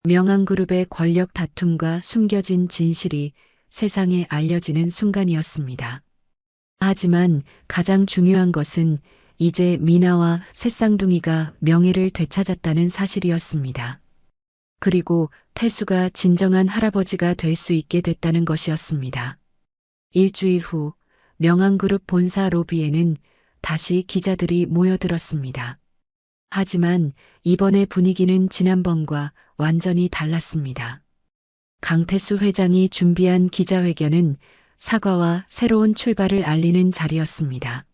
명한그룹의 권력 다툼과 숨겨진 진실이 세상에 알려지는 순간이었습니다. 하지만 가장 중요한 것은 이제 미나와 새쌍둥이가 명예를 되찾았다는 사실이었습니다. 그리고 태수가 진정한 할아버지가 될 수 있게 됐다는 것이었습니다. 일주일 후 명한그룹 본사 로비에는 다시 기자들이 모여들었습니다. 하지만 이번의 분위기는 지난번과 완전히 달랐습니다. 강태수 회장이 준비한 기자회견은 사과와 새로운 출발을 알리는 자리였습니다.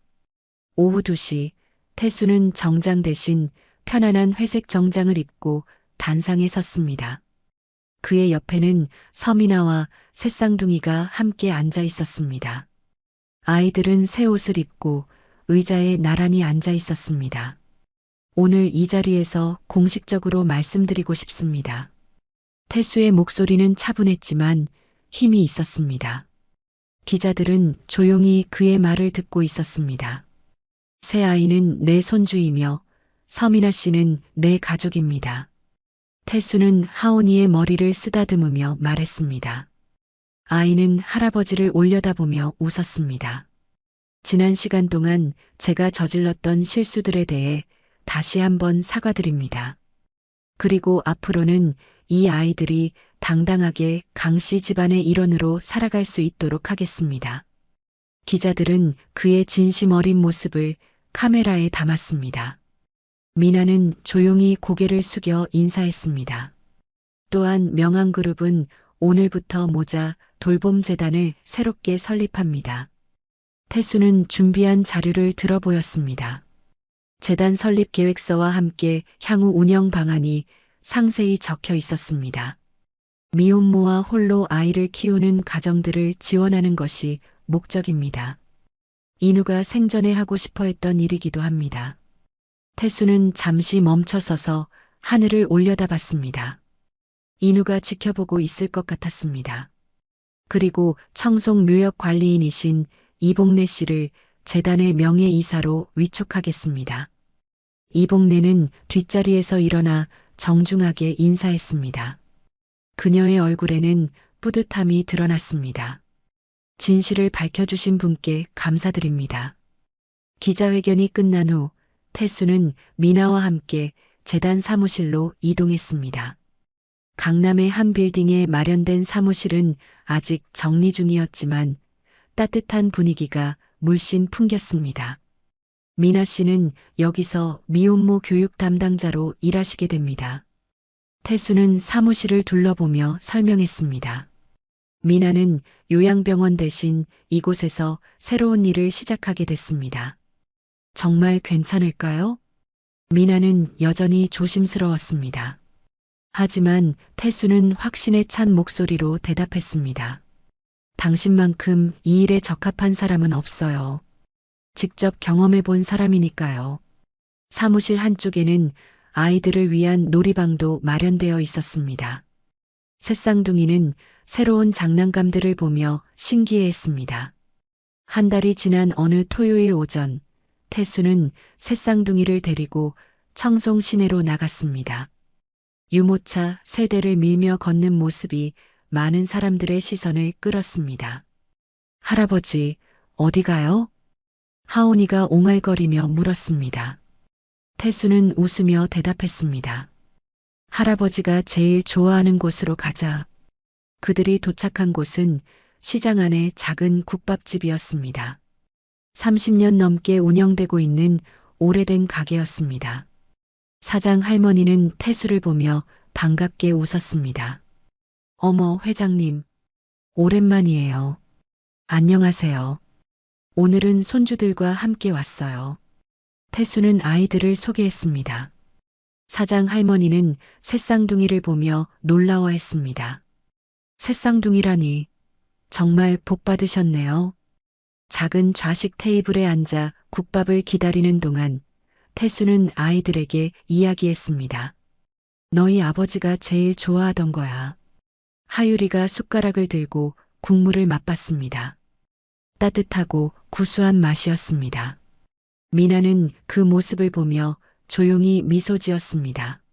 오후 2시 태수는 정장 대신 편안한 회색 정장을 입고 단상에 섰습니다. 그의 옆에는 서민아와 새쌍둥이가 함께 앉아 있었습니다. 아이들은 새 옷을 입고 의자에 나란히 앉아 있었습니다. 오늘 이 자리에서 공식적으로 말씀드리고 싶습니다. 태수의 목소리는 차분했지만 힘이 있었습니다. 기자들은 조용히 그의 말을 듣고 있었습니다. 새 아이는 내 손주이며 서민아 씨는 내 가족입니다. 태수는 하온이의 머리를 쓰다듬으며 말했습니다. 아이는 할아버지를 올려다보며 웃었습니다. 지난 시간 동안 제가 저질렀던 실수들에 대해 다시 한번 사과드립니다. 그리고 앞으로는 이 아이들이 당당하게 강씨 집안의 일원으로 살아갈 수 있도록 하겠습니다. 기자들은 그의 진심 어린 모습을 카메라에 담았습니다. 미나는 조용히 고개를 숙여 인사했습니다. 또한 명함그룹은 오늘부터 모자 돌봄 재단을 새롭게 설립합니다. 태수는 준비한 자료를 들어보였습니다. 재단 설립 계획서와 함께 향후 운영 방안이 상세히 적혀 있었습니다. 미혼모와 홀로 아이를 키우는 가정들을 지원하는 것이 목적입니다. 인우가 생전에 하고 싶어 했던 일이기도 합니다. 태수는 잠시 멈춰서서 하늘을 올려다봤습니다. 인우가 지켜보고 있을 것 같았습니다. 그리고 청송묘역관리인이신 이복래 씨를 재단의 명예이사로 위촉하겠습니다. 이복래는 뒷자리에서 일어나 정중하게 인사했습니다. 그녀의 얼굴에는 뿌듯함이 드러났습니다. 진실을 밝혀주신 분께 감사드립니다. 기자회견이 끝난 후 태수는 미나와 함께 재단 사무실로 이동했습니다. 강남의 한 빌딩에 마련된 사무실은 아직 정리 중이었지만 따뜻한 분위기가 물씬 풍겼습니다. 미나 씨는 여기서 미혼모 교육 담당자로 일하시게 됩니다. 태수는 사무실을 둘러보며 설명했습니다. 미나는 요양병원 대신 이곳에서 새로운 일을 시작하게 됐습니다. 정말 괜찮을까요? 미나는 여전히 조심스러웠습니다. 하지만 태수는 확신에 찬 목소리로 대답했습니다. 당신만큼 이 일에 적합한 사람은 없어요. 직접 경험해 본 사람이니까요. 사무실 한쪽에는 아이들을 위한 놀이방도 마련되어 있었습니다. 새쌍둥이는 새로운 장난감들을 보며 신기해했습니다. 한 달이 지난 어느 토요일 오전, 태수는 새쌍둥이를 데리고 청송 시내로 나갔습니다. 유모차 세 대를 밀며 걷는 모습이 많은 사람들의 시선을 끌었습니다. 할아버지, 어디 가요? 하온이가 옹알거리며 물었습니다. 태수는 웃으며 대답했습니다. 할아버지가 제일 좋아하는 곳으로 가자. 그들이 도착한 곳은 시장 안의 작은 국밥집이었습니다. 30년 넘게 운영되고 있는 오래된 가게였습니다. 사장 할머니는 태수를 보며 반갑게 웃었습니다. 어머, 회장님. 오랜만이에요. 안녕하세요. 오늘은 손주들과 함께 왔어요. 태수는 아이들을 소개했습니다. 사장 할머니는 새쌍둥이를 보며 놀라워했습니다. 새쌍둥이라니, 정말 복 받으셨네요. 작은 좌식 테이블에 앉아 국밥을 기다리는 동안 태수는 아이들에게 이야기했습니다. 너희 아버지가 제일 좋아하던 거야. 하유리가 숟가락을 들고 국물을 맛봤습니다. 따뜻하고 구수한 맛이었습니다. 미나는 그 모습을 보며 조용히 미소 지었습니다.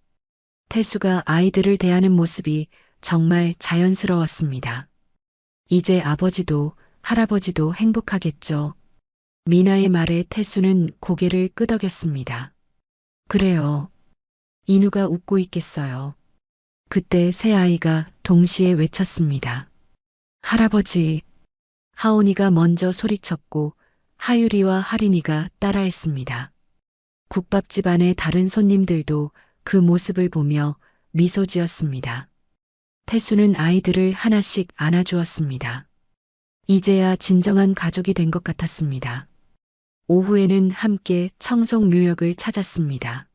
태수가 아이들을 대하는 모습이 정말 자연스러웠습니다. 이제 아버지도 할아버지도 행복하겠죠. 미나의 말에 태수는 고개를 끄덕였습니다. 그래요. 인우가 웃고 있겠어요. 그때 새 아이가 동시에 외쳤습니다. 할아버지. 하온이가 먼저 소리쳤고 하유리와 하린이가 따라했습니다. 국밥집 안의 다른 손님들도 그 모습을 보며 미소 지었습니다. 태수는 아이들을 하나씩 안아주었습니다. 이제야 진정한 가족이 된 것 같았습니다. 오후에는 함께 청송묘역을 찾았습니다.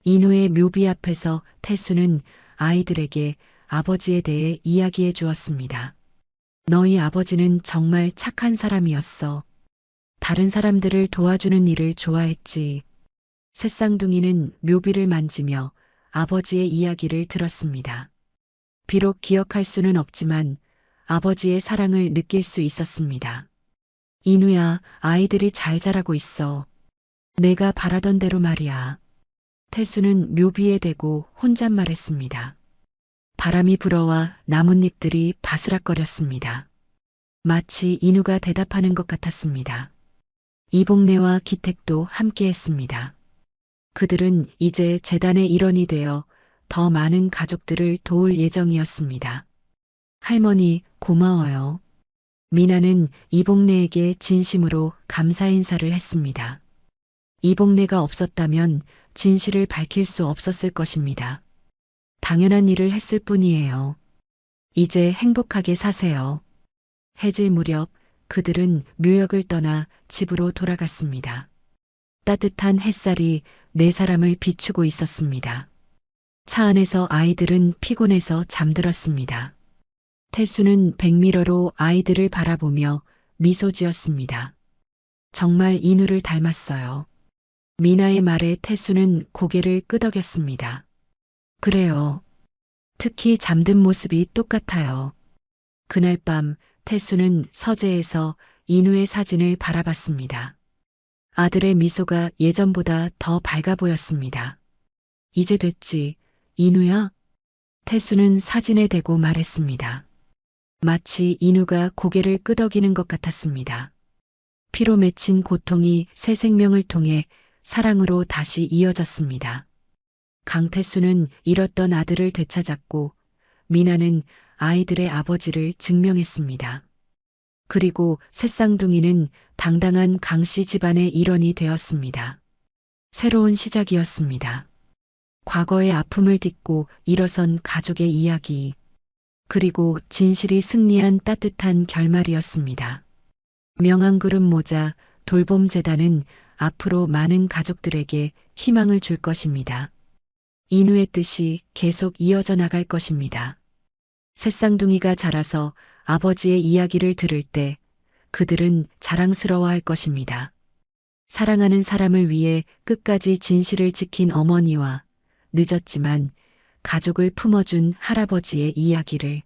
인우의 묘비 앞에서 태수는 아이들에게 아버지에 대해 이야기해 주었습니다. 너희 아버지는 정말 착한 사람이었어. 다른 사람들을 도와주는 일을 좋아했지. 새쌍둥이는 묘비를 만지며 아버지의 이야기를 들었습니다. 비록 기억할 수는 없지만 아버지의 사랑을 느낄 수 있었습니다. 인우야, 아이들이 잘 자라고 있어. 내가 바라던 대로 말이야. 태수는 묘비에 대고 혼잣말했습니다. 바람이 불어와 나뭇잎들이 바스락거렸습니다. 마치 인우가 대답하는 것 같았습니다. 이복래와 기택도 함께했습니다. 그들은 이제 재단의 일원이 되어 더 많은 가족들을 도울 예정이었습니다. 할머니, 고마워요. 미나는 이복래에게 진심으로 감사 인사를 했습니다. 이복래가 없었다면 진실을 밝힐 수 없었을 것입니다. 당연한 일을 했을 뿐이에요. 이제 행복하게 사세요. 해질 무렵 그들은 묘역을 떠나 집으로 돌아갔습니다. 따뜻한 햇살이 네 사람을 비추고 있었습니다. 차 안에서 아이들은 피곤해서 잠들었습니다. 태수는 백미러로 아이들을 바라보며 미소 지었습니다. 정말 인우를 닮았어요. 미나의 말에 태수는 고개를 끄덕였습니다. 그래요. 특히 잠든 모습이 똑같아요. 그날 밤 태수는 서재에서 인우의 사진을 바라봤습니다. 아들의 미소가 예전보다 더 밝아 보였습니다. 이제 됐지, 인우야? 태수는 사진에 대고 말했습니다. 마치 인우가 고개를 끄덕이는 것 같았습니다. 피로 맺힌 고통이 새 생명을 통해 사랑으로 다시 이어졌습니다. 강태수는 잃었던 아들을 되찾았고 미나는 아이들의 아버지를 증명했습니다. 그리고 새쌍둥이는 당당한 강씨 집안의 일원이 되었습니다. 새로운 시작이었습니다. 과거의 아픔을 딛고 일어선 가족의 이야기, 그리고 진실이 승리한 따뜻한 결말이었습니다. 명함그룹 모자 돌봄재단은 앞으로 많은 가족들에게 희망을 줄 것입니다. 인우의 뜻이 계속 이어져 나갈 것입니다. 새쌍둥이가 자라서 아버지의 이야기를 들을 때 그들은 자랑스러워할 것입니다. 사랑하는 사람을 위해 끝까지 진실을 지킨 어머니와 늦었지만 가족을 품어준 할아버지의 이야기를